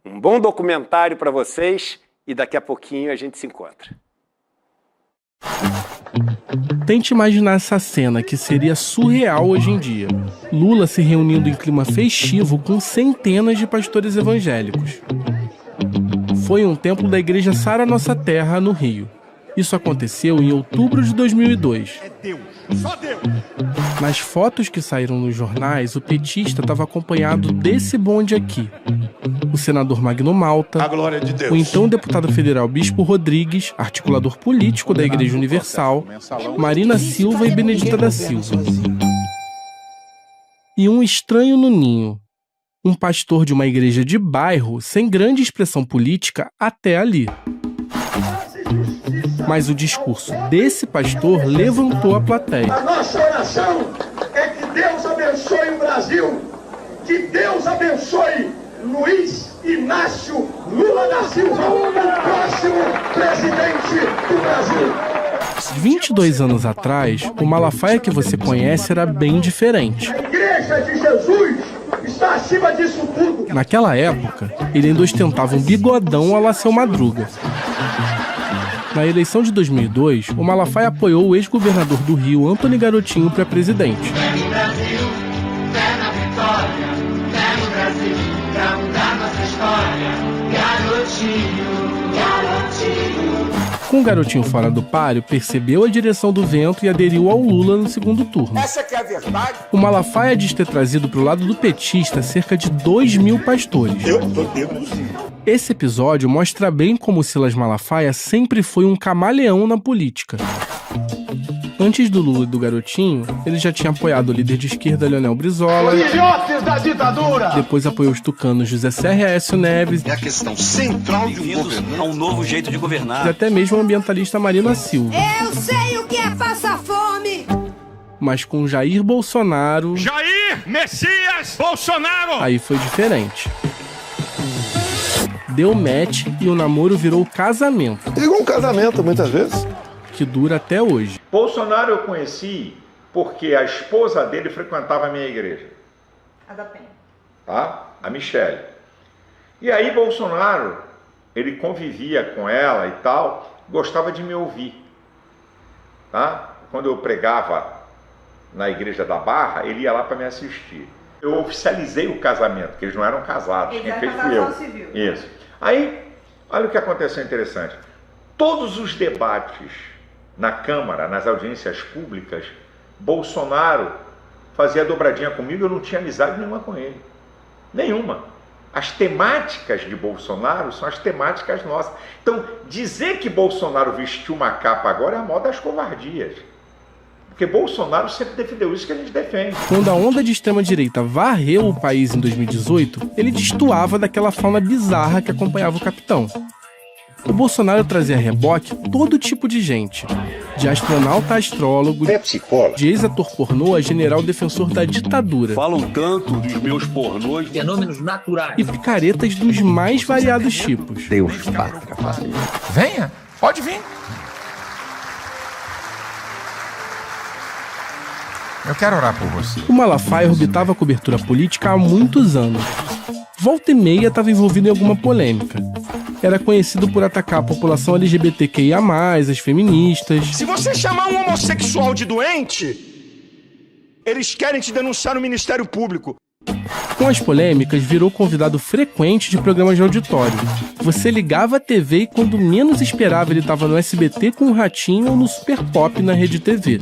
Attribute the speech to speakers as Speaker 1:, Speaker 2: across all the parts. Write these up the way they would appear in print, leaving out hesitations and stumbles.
Speaker 1: Um bom documentário para vocês e daqui a pouquinho a gente se encontra.
Speaker 2: Tente imaginar essa cena que seria surreal hoje em dia. Lula se reunindo em clima festivo com centenas de pastores evangélicos. Foi um templo da igreja Sara Nossa Terra, no Rio. Isso aconteceu em outubro de 2002.
Speaker 3: É Deus, só Deus.
Speaker 2: Nas fotos que saíram nos jornais, o petista estava acompanhado desse bonde aqui. O senador Magno Malta,
Speaker 3: A glória de Deus.
Speaker 2: o então deputado federal Bispo Rodrigues, articulador político da Igreja Universal, Marina Silva e Benedita da Silva. E um estranho no ninho, um pastor de uma igreja de bairro sem grande expressão política até ali. Mas o discurso desse pastor levantou a plateia.
Speaker 4: A nossa oração é que Deus abençoe o Brasil, que Deus abençoe Luiz Inácio Lula da Silva, o próximo presidente do Brasil.
Speaker 2: 22 anos atrás, o Malafaia que você conhece era bem diferente.
Speaker 4: A Igreja de Jesus está acima disso tudo.
Speaker 2: Naquela época, ele ainda ostentava um bigodão à la Seu Madruga. Na eleição de 2002, o Malafaia apoiou o ex-governador do Rio, Antony Garotinho, para presidente.
Speaker 5: Fé no Brasil, fé na vitória, fé no Brasil, pra mudar nossa história. Garotinho, garotinho.
Speaker 2: Com o Garotinho fora do páreo, percebeu a direção do vento e aderiu ao Lula no segundo turno.
Speaker 3: Essa que é a verdade.
Speaker 2: O Malafaia diz ter trazido para o lado do petista cerca de 2.000 pastores.
Speaker 3: Eu tô deduzindo.
Speaker 2: Esse episódio mostra bem como Silas Malafaia sempre foi um camaleão na política. Antes do Lula e do Garotinho, ele já tinha apoiado o líder de esquerda Leonel Brizola,
Speaker 4: Filhotes da ditadura!
Speaker 2: depois apoiou os tucanos José Serra e Aécio Neves,
Speaker 6: É a questão central de um
Speaker 7: Bem-vindos
Speaker 6: governo.
Speaker 7: a um novo jeito de
Speaker 2: e
Speaker 7: governar.
Speaker 2: até mesmo a ambientalista Marina Silva.
Speaker 8: Eu sei o que é passar fome!
Speaker 2: Mas com Jair Bolsonaro,
Speaker 3: Jair Messias Bolsonaro.
Speaker 2: aí foi diferente. Deu match e o namoro virou casamento,
Speaker 9: Igual um casamento, muitas vezes.
Speaker 2: que dura até hoje.
Speaker 10: Bolsonaro eu conheci porque a esposa dele frequentava a minha igreja.
Speaker 8: A da Penha.
Speaker 10: Tá? A Michele. E aí Bolsonaro, ele convivia com ela e tal, gostava de me ouvir. Tá? Quando eu pregava na igreja da Barra, ele ia lá para me assistir. Eu oficializei o casamento, porque eles não eram casados, quem fez fui eu.
Speaker 8: Civil.
Speaker 10: Isso. Aí, olha o que aconteceu interessante. Todos os debates na Câmara, nas audiências públicas, Bolsonaro fazia dobradinha comigo, eu não tinha amizade nenhuma com ele. Nenhuma. As temáticas de Bolsonaro são as temáticas nossas. Então, dizer que Bolsonaro vestiu uma capa agora é a moda das covardias. Porque Bolsonaro sempre defendeu isso que a gente defende.
Speaker 2: Quando a onda de extrema-direita varreu o país em 2018, ele destoava daquela fauna bizarra que acompanhava o capitão. O Bolsonaro trazia a reboque todo tipo de gente, de astronauta a astrólogo,
Speaker 6: É psicólogo.
Speaker 2: de ex-ator pornô a general defensor da ditadura,
Speaker 7: Falam tanto dos meus pornôs.
Speaker 5: Fenômenos naturais.
Speaker 2: e picaretas dos mais variados tipos.
Speaker 6: Deus paga.
Speaker 3: Venha, pode vir. Eu quero orar por você.
Speaker 2: O Malafaia orbitava a cobertura política há muitos anos. Volta e meia estava envolvido em alguma polêmica. Era conhecido por atacar a população LGBTQIA+, as feministas.
Speaker 3: Se você chamar um homossexual de doente, eles querem te denunciar no Ministério Público.
Speaker 2: Com as polêmicas, virou convidado frequente de programas de auditório. Você ligava a TV e quando menos esperava ele estava no SBT com o Ratinho ou no Super Pop na Rede TV.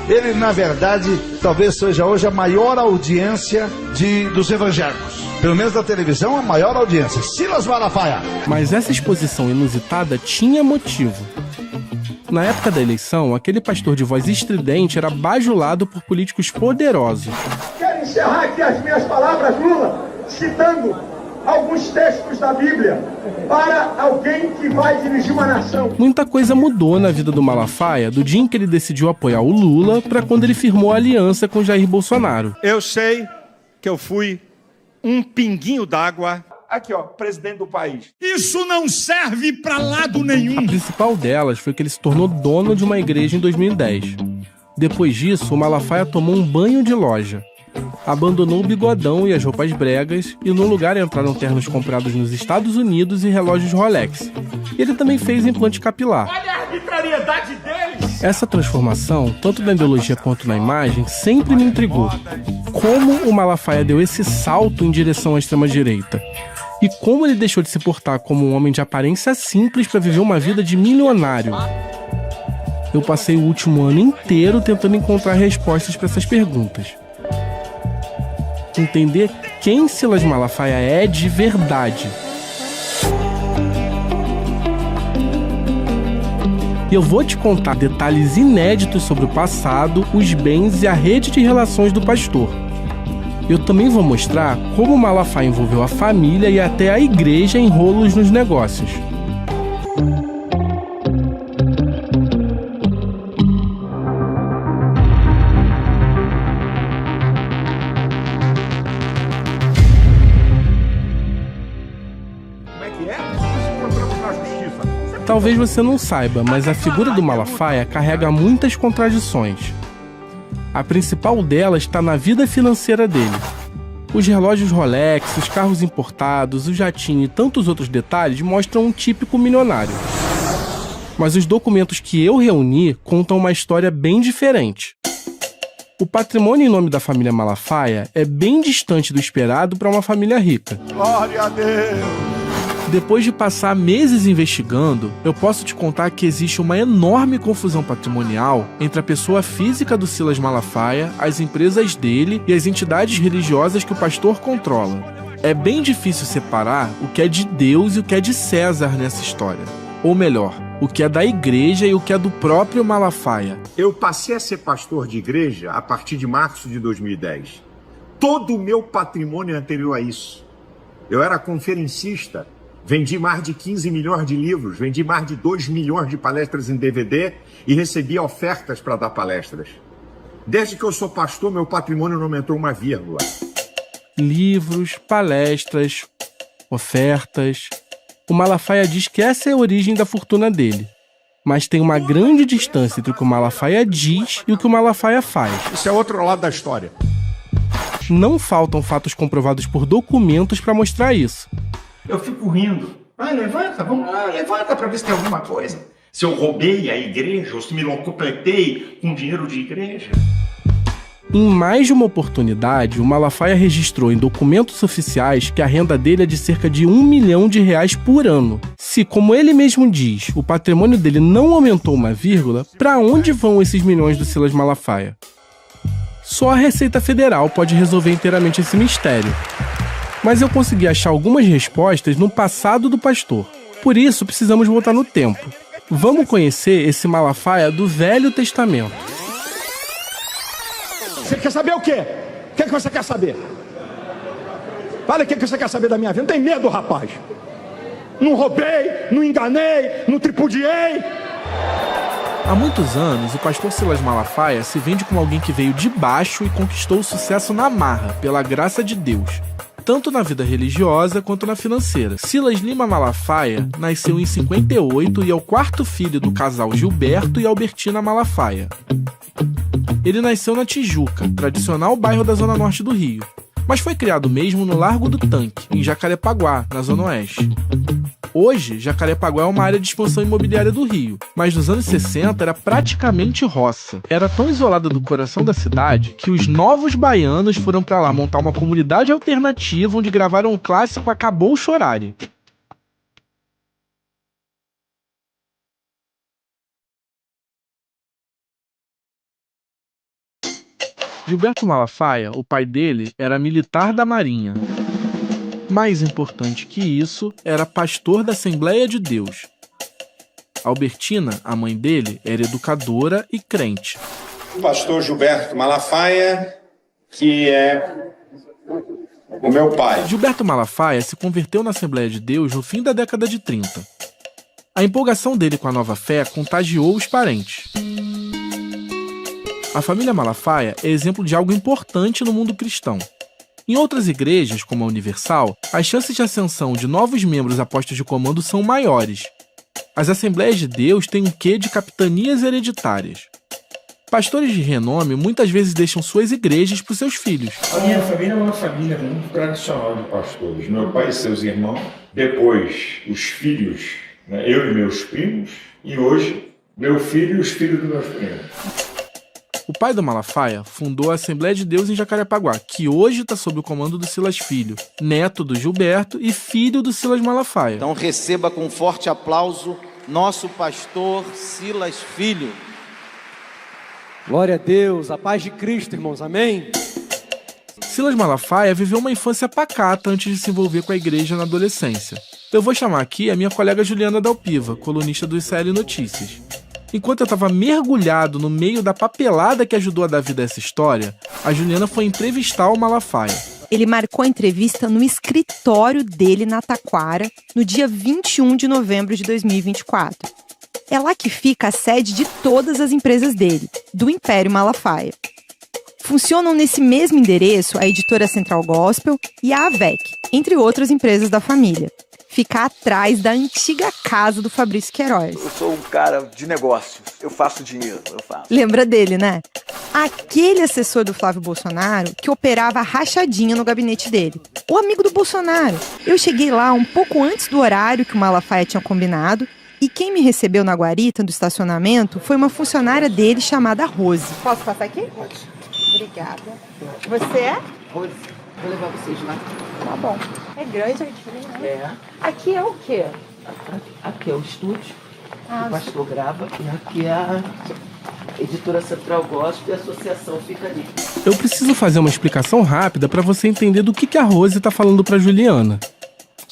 Speaker 11: Ele, na verdade, talvez seja hoje a maior audiência dos evangélicos. Pelo menos da televisão, a maior audiência. Silas Malafaia.
Speaker 2: Mas essa exposição inusitada tinha motivo. Na época da eleição, aquele pastor de voz estridente era bajulado por políticos poderosos.
Speaker 4: Quero encerrar aqui as minhas palavras, Lula, citando alguns textos da Bíblia para alguém que vai dirigir uma nação.
Speaker 2: Muita coisa mudou na vida do Malafaia do dia em que ele decidiu apoiar o Lula para quando ele firmou a aliança com Jair Bolsonaro.
Speaker 3: Eu sei que eu fui um pinguinho d'água.
Speaker 10: Aqui, ó, presidente do país.
Speaker 3: Isso não serve pra lado nenhum.
Speaker 2: A principal delas foi que ele se tornou dono de uma igreja em 2010. Depois disso, o Malafaia tomou um banho de loja. abandonou o bigodão e as roupas bregas e no lugar entraram ternos comprados nos Estados Unidos e relógios Rolex. Ele também fez implante capilar.
Speaker 3: Olha a arbitrariedade deles!
Speaker 2: Essa transformação, tanto na ideologia quanto na imagem, sempre me intrigou. Como o Malafaia deu esse salto em direção à extrema-direita? E como ele deixou de se portar como um homem de aparência simples para viver uma vida de milionário? Eu passei o último ano inteiro tentando encontrar respostas para essas perguntas. Entender quem Silas Malafaia é de verdade. E eu vou te contar detalhes inéditos sobre o passado, os bens e a rede de relações do pastor. Eu também vou mostrar como Malafaia envolveu a família e até a igreja em rolos nos negócios. Talvez você não saiba, mas a figura do Malafaia carrega muitas contradições. A principal delas está na vida financeira dele. Os relógios Rolex, os carros importados, o jatinho e tantos outros detalhes mostram um típico milionário. Mas os documentos que eu reuni contam uma história bem diferente. O patrimônio em nome da família Malafaia é bem distante do esperado para uma família rica.
Speaker 3: Glória a Deus!
Speaker 2: Depois de passar meses investigando, eu posso te contar que existe uma enorme confusão patrimonial entre a pessoa física do Silas Malafaia, as empresas dele e as entidades religiosas que o pastor controla. É bem difícil separar o que é de Deus e o que é de César nessa história. Ou melhor, o que é da igreja e o que é do próprio Malafaia.
Speaker 10: Eu passei a ser pastor de igreja a partir de março de 2010. Todo o meu patrimônio é anterior a isso. Eu era conferencista. Vendi mais de 15 milhões de livros, vendi mais de 2 milhões de palestras em DVD e recebi ofertas para dar palestras. Desde que eu sou pastor, meu patrimônio não aumentou uma vírgula.
Speaker 2: Livros, palestras, ofertas. O Malafaia diz que essa é a origem da fortuna dele. Mas tem uma grande distância entre o que o Malafaia diz e o que o Malafaia faz.
Speaker 3: Isso é outro lado da história.
Speaker 2: Não faltam fatos comprovados por documentos para mostrar isso.
Speaker 10: Eu fico rindo. Vai, levanta, vamos lá, levanta para ver se tem alguma coisa. Se eu roubei a igreja ou se me completei com dinheiro de igreja.
Speaker 2: Em mais de uma oportunidade, o Malafaia registrou em documentos oficiais que a renda dele é de cerca de R$1 milhão por ano. Se, como ele mesmo diz, o patrimônio dele não aumentou uma vírgula, para onde vão esses milhões do Silas Malafaia? Só a Receita Federal pode resolver inteiramente esse mistério. Mas eu consegui achar algumas respostas no passado do pastor. Por isso, precisamos voltar no tempo. Vamos conhecer esse Malafaia do Velho Testamento.
Speaker 3: Você quer saber o quê? O que você quer saber? Fala o que você quer saber da minha vida. Não tem medo, rapaz. Não roubei, não enganei, não tripudiei.
Speaker 2: Há muitos anos, o pastor Silas Malafaia se vende como alguém que veio de baixo e conquistou o sucesso na marra, pela graça de Deus. Tanto na vida religiosa quanto na financeira. Silas Lima Malafaia nasceu em 58 e é o quarto filho do casal Gilberto e Albertina Malafaia. Ele nasceu na Tijuca, tradicional bairro da zona norte do Rio, mas foi criado mesmo no Largo do Tanque, em Jacarepaguá, na zona oeste. Hoje, Jacarepaguá é uma área de expansão imobiliária do Rio, mas nos anos 60 era praticamente roça. Era tão isolada do coração da cidade que os novos baianos foram para lá montar uma comunidade alternativa onde gravaram o clássico Acabou Chorare. Gilberto Malafaia, o pai dele, era militar da Marinha. Mais importante que isso, era pastor da Assembleia de Deus. Albertina, a mãe dele, era educadora e crente.
Speaker 10: O pastor Gilberto Malafaia, que é o meu pai.
Speaker 2: Gilberto Malafaia se converteu na Assembleia de Deus no fim da década de 30. A empolgação dele com a nova fé contagiou os parentes. A família Malafaia é exemplo de algo importante no mundo cristão. Em outras igrejas, como a Universal, as chances de ascensão de novos membros a postos de comando são maiores. As Assembleias de Deus têm um quê de capitanias hereditárias. Pastores de renome muitas vezes deixam suas igrejas para os seus filhos.
Speaker 10: A minha família é uma família muito tradicional de pastores. Meu pai e seus irmãos, depois os filhos, né, eu e meus primos, e hoje meu filho e os filhos dos meus primos.
Speaker 2: O pai do Malafaia fundou a Assembleia de Deus em Jacarepaguá, que hoje está sob o comando do Silas Filho, neto do Gilberto e filho do Silas Malafaia.
Speaker 11: Então receba com um forte aplauso nosso pastor Silas Filho.
Speaker 12: Glória a Deus, a paz de Cristo, irmãos, amém?
Speaker 2: Silas Malafaia viveu uma infância pacata antes de se envolver com a igreja na adolescência. Eu vou chamar aqui a minha colega Juliana Dalpiva, colunista do ICL Notícias. Enquanto eu estava mergulhado no meio da papelada que ajudou a dar vida a essa história, a Juliana foi entrevistar o Malafaia.
Speaker 13: Ele marcou a entrevista no escritório dele na Taquara, no dia 21 de novembro de 2024. É lá que fica a sede de todas as empresas dele, do Império Malafaia. Funcionam nesse mesmo endereço a editora Central Gospel e a AVEC, entre outras empresas da família. Fica atrás da antiga casa do Fabrício Queiroz.
Speaker 6: Eu sou um cara de negócios, eu faço dinheiro,
Speaker 13: Lembra dele, né? Aquele assessor do Flávio Bolsonaro que operava a rachadinha no gabinete dele. O amigo do Bolsonaro. Eu cheguei lá um pouco antes do horário que o Malafaia tinha combinado e quem me recebeu na guarita do estacionamento foi uma funcionária dele chamada Rose. Posso passar aqui? Pode. Obrigada. Você é?
Speaker 14: Rose. Vou levar vocês lá.
Speaker 13: Tá bom. É grande aqui, né?
Speaker 14: É.
Speaker 13: Aqui é o quê?
Speaker 14: Aqui é o estúdio. O pastor grava. E aqui é a editora Central Gospel e a associação fica ali.
Speaker 2: Eu preciso fazer uma explicação rápida para você entender do que a Rose está falando para Juliana.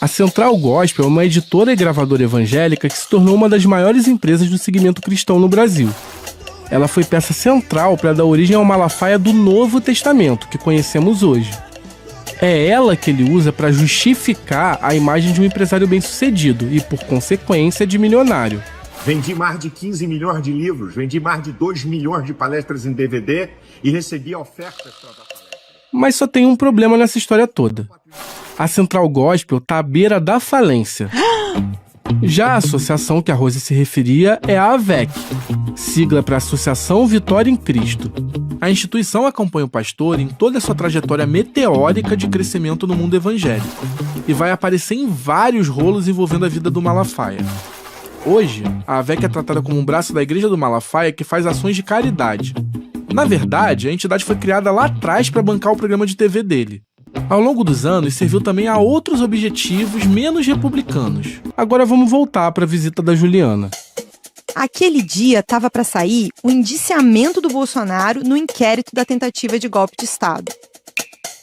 Speaker 2: A Central Gospel é uma editora e gravadora evangélica que se tornou uma das maiores empresas do segmento cristão no Brasil. Ela foi peça central para dar origem ao Malafaia do Novo Testamento, que conhecemos hoje. É ela que ele usa para justificar a imagem de um empresário bem-sucedido e, por consequência, de milionário.
Speaker 10: Vendi mais de 15 milhões de livros, vendi mais de 2 milhões de palestras em DVD e recebi ofertas para dar palestras.
Speaker 2: Mas só tem um problema nessa história toda. A Central Gospel está à beira da falência. Já a associação que a Rose se referia é a AVEC, sigla para Associação Vitória em Cristo. A instituição acompanha o pastor em toda a sua trajetória meteórica de crescimento no mundo evangélico e vai aparecer em vários rolos envolvendo a vida do Malafaia. Hoje, a AVEC é tratada como um braço da Igreja do Malafaia que faz ações de caridade. Na verdade, a entidade foi criada lá atrás para bancar o programa de TV dele. Ao longo dos anos, serviu também a outros objetivos menos republicanos. Agora vamos voltar para a visita da Juliana.
Speaker 13: Aquele dia estava para sair o indiciamento do Bolsonaro no inquérito da tentativa de golpe de Estado.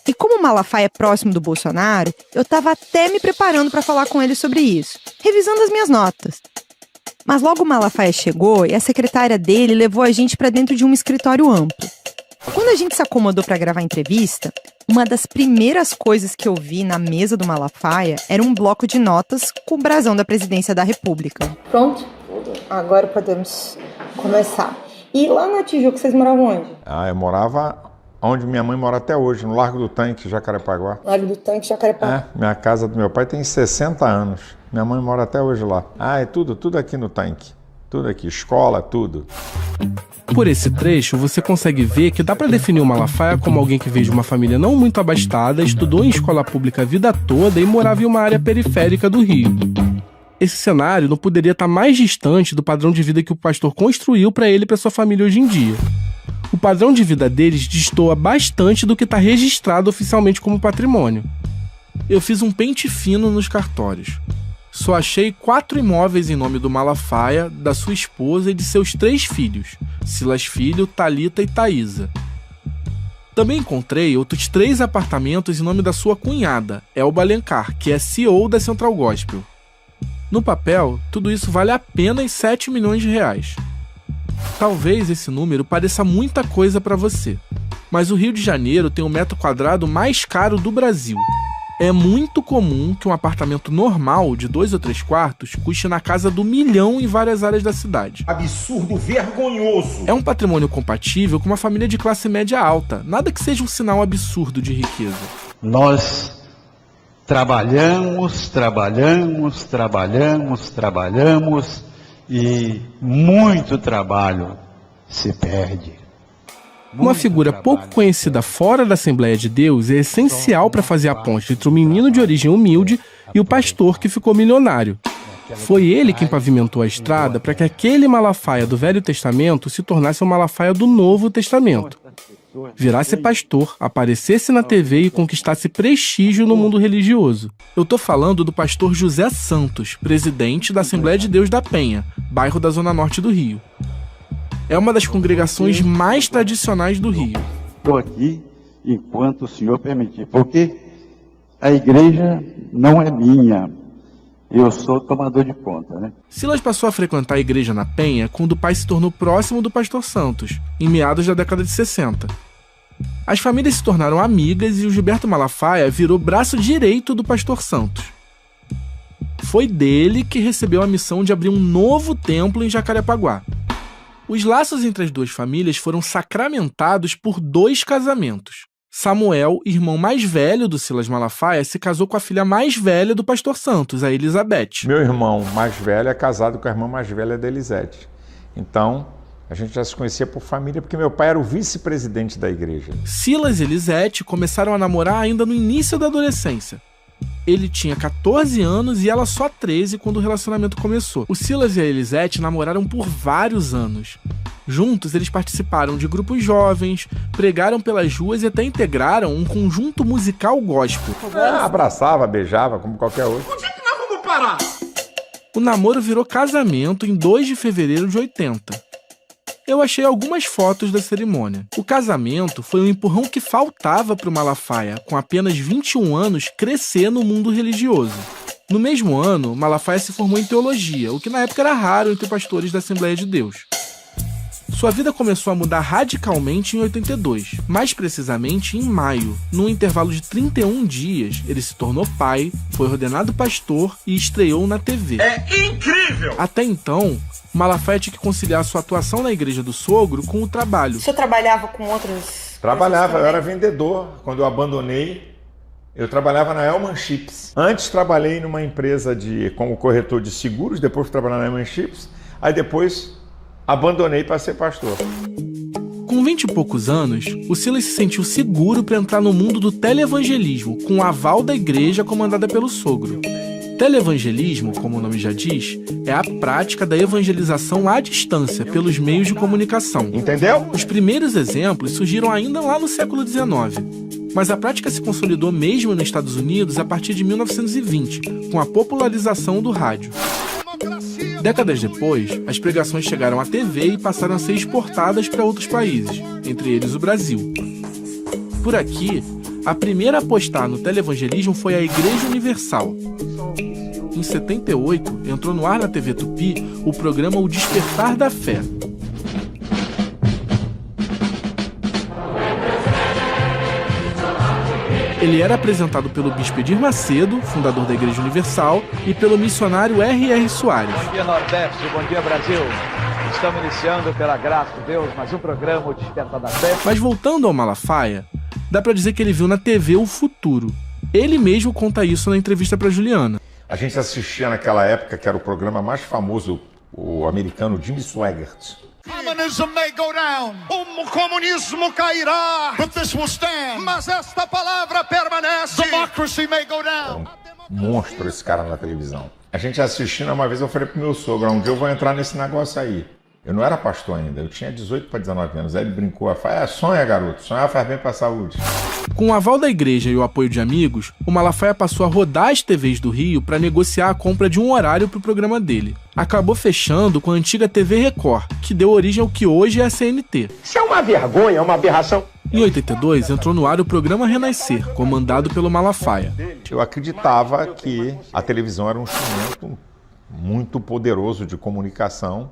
Speaker 13: E como o Malafaia é próximo do Bolsonaro, eu estava até me preparando para falar com ele sobre isso, revisando as minhas notas. Mas logo o Malafaia chegou e a secretária dele levou a gente para dentro de um escritório amplo. Quando a gente se acomodou para gravar a entrevista, uma das primeiras coisas que eu vi na mesa do Malafaia era um bloco de notas com o brasão da Presidência da República. Pronto? Agora podemos começar. E lá na Tijuca, vocês moravam onde?
Speaker 10: Eu morava onde minha mãe mora até hoje, no Largo do Tanque, Jacarepaguá.
Speaker 13: Largo do Tanque, Jacarepaguá.
Speaker 10: Minha casa do meu pai tem 60 anos. Minha mãe mora até hoje lá. É tudo aqui no Tanque. Tudo aqui, escola, tudo.
Speaker 2: Por esse trecho, você consegue ver que dá para definir o Malafaia como alguém que veio de uma família não muito abastada, estudou em escola pública a vida toda e morava em uma área periférica do Rio. Esse cenário não poderia estar mais distante do padrão de vida que o pastor construiu para ele e para sua família hoje em dia. O padrão de vida deles destoa bastante do que está registrado oficialmente como patrimônio. Eu fiz um pente fino nos cartórios. Só achei 4 imóveis em nome do Malafaia, da sua esposa e de seus 3 filhos, Silas Filho, Thalita e Thaísa. Também encontrei outros 3 apartamentos em nome da sua cunhada, Elba Alencar, que é CEO da Central Gospel. No papel, tudo isso vale apenas 7 milhões de reais. Talvez esse número pareça muita coisa para você, mas o Rio de Janeiro tem o metro quadrado mais caro do Brasil. É muito comum que um apartamento normal de 2 ou 3 quartos custe na casa do 1 milhão em várias áreas da cidade.
Speaker 10: Absurdo, vergonhoso!
Speaker 2: É um patrimônio compatível com uma família de classe média alta, nada que seja um sinal absurdo de riqueza.
Speaker 11: Nós trabalhamos e muito trabalho se perde.
Speaker 2: Uma figura pouco conhecida fora da Assembleia de Deus é essencial para fazer a ponte entre o menino de origem humilde e o pastor que ficou milionário. Foi ele quem pavimentou a estrada para que aquele Malafaia do Velho Testamento se tornasse um Malafaia do Novo Testamento. Virasse pastor, aparecesse na TV e conquistasse prestígio no mundo religioso. Eu tô falando do pastor José Santos, presidente da Assembleia de Deus da Penha, bairro da Zona Norte do Rio. É uma das congregações mais tradicionais do Rio.
Speaker 15: Estou aqui enquanto o senhor permitir, porque a igreja não é minha. Eu sou tomador de conta, né?
Speaker 2: Silas passou a frequentar a igreja na Penha quando o pai se tornou próximo do pastor Santos, em meados da década de 60. As famílias se tornaram amigas e o Gilberto Malafaia virou braço direito do pastor Santos. Foi dele que recebeu a missão de abrir um novo templo em Jacarepaguá. Os laços entre as duas famílias foram sacramentados por 2 casamentos. Samuel, irmão mais velho do Silas Malafaia, se casou com a filha mais velha do pastor Santos, a Elizabeth.
Speaker 10: Meu irmão mais velho é casado com a irmã mais velha da Elisete. Então, a gente já se conhecia por família, porque meu pai era o vice-presidente da igreja.
Speaker 2: Silas e Elisete começaram a namorar ainda no início da adolescência. Ele tinha 14 anos e ela só 13 quando o relacionamento começou. O Silas e a Elisete namoraram por vários anos. Juntos, eles participaram de grupos jovens, pregaram pelas ruas e até integraram um conjunto musical gospel.
Speaker 10: Abraçava, beijava, como qualquer outro.
Speaker 3: Onde é que nós vamos parar?
Speaker 2: O namoro virou casamento em 2 de fevereiro de 80. Eu achei algumas fotos da cerimônia. O casamento foi um empurrão que faltava para o Malafaia, com apenas 21 anos, crescer no mundo religioso. No mesmo ano, Malafaia se formou em teologia, o que na época era raro entre pastores da Assembleia de Deus. Sua vida começou a mudar radicalmente em 82, mais precisamente em maio. Num intervalo de 31 dias, ele se tornou pai, foi ordenado pastor e estreou na TV.
Speaker 3: É incrível!
Speaker 2: Até então, Malafaia tinha que conciliar sua atuação na igreja do sogro com o trabalho.
Speaker 8: O senhor trabalhava com outros?
Speaker 10: Trabalhava, eu era vendedor. Quando eu abandonei, eu trabalhava na Elman Chips. Antes trabalhei numa empresa como corretor de seguros, depois fui trabalhar na Elman Chips, aí depois abandonei para ser pastor.
Speaker 2: Com 20 e poucos anos, o Silas se sentiu seguro para entrar no mundo do televangelismo, com o aval da igreja comandada pelo sogro. Televangelismo, como o nome já diz, é a prática da evangelização à distância, pelos meios de comunicação.
Speaker 10: Entendeu?
Speaker 2: Os primeiros exemplos surgiram ainda lá no século XIX, mas a prática se consolidou mesmo nos Estados Unidos a partir de 1920, com a popularização do rádio. Décadas depois, as pregações chegaram à TV e passaram a ser exportadas para outros países, entre eles o Brasil. Por aqui, a primeira a apostar no televangelismo foi a Igreja Universal. Em 78, entrou no ar na TV Tupi o programa O Despertar da Fé. Ele era apresentado pelo bispo Edir Macedo, fundador da Igreja Universal, e pelo missionário R.R. Soares.
Speaker 16: Bom dia, Nordeste. Bom dia, Brasil. Estamos iniciando, pela graça de Deus, mais um programa, O Despertar da Fé.
Speaker 2: Mas voltando ao Malafaia, dá pra dizer que ele viu na TV o futuro. Ele mesmo conta isso na entrevista pra Juliana.
Speaker 10: A gente assistia naquela época, que era o programa mais famoso, o americano Jimmy Swaggart.
Speaker 4: Communism may go down. O comunismo cairá. But this will stand. Mas esta palavra permanece. Democracy may go down.
Speaker 10: Um monstro esse cara na televisão. A gente assistindo, uma vez eu falei pro meu sogro, um dia eu vou entrar nesse negócio aí. Eu não era pastor ainda, eu tinha 18 para 19 anos. Aí ele brincou, sonha, garoto, sonhar faz bem pra saúde.
Speaker 2: Com o aval da igreja e o apoio de amigos, o Malafaia passou a rodar as TVs do Rio para negociar a compra de um horário para o programa dele. Acabou fechando com a antiga TV Record, que deu origem ao que hoje é a CNT.
Speaker 3: Isso é uma vergonha, é uma aberração.
Speaker 2: Em 82, entrou no ar o programa Renascer, comandado pelo Malafaia.
Speaker 10: Eu acreditava que a televisão era um instrumento muito poderoso de comunicação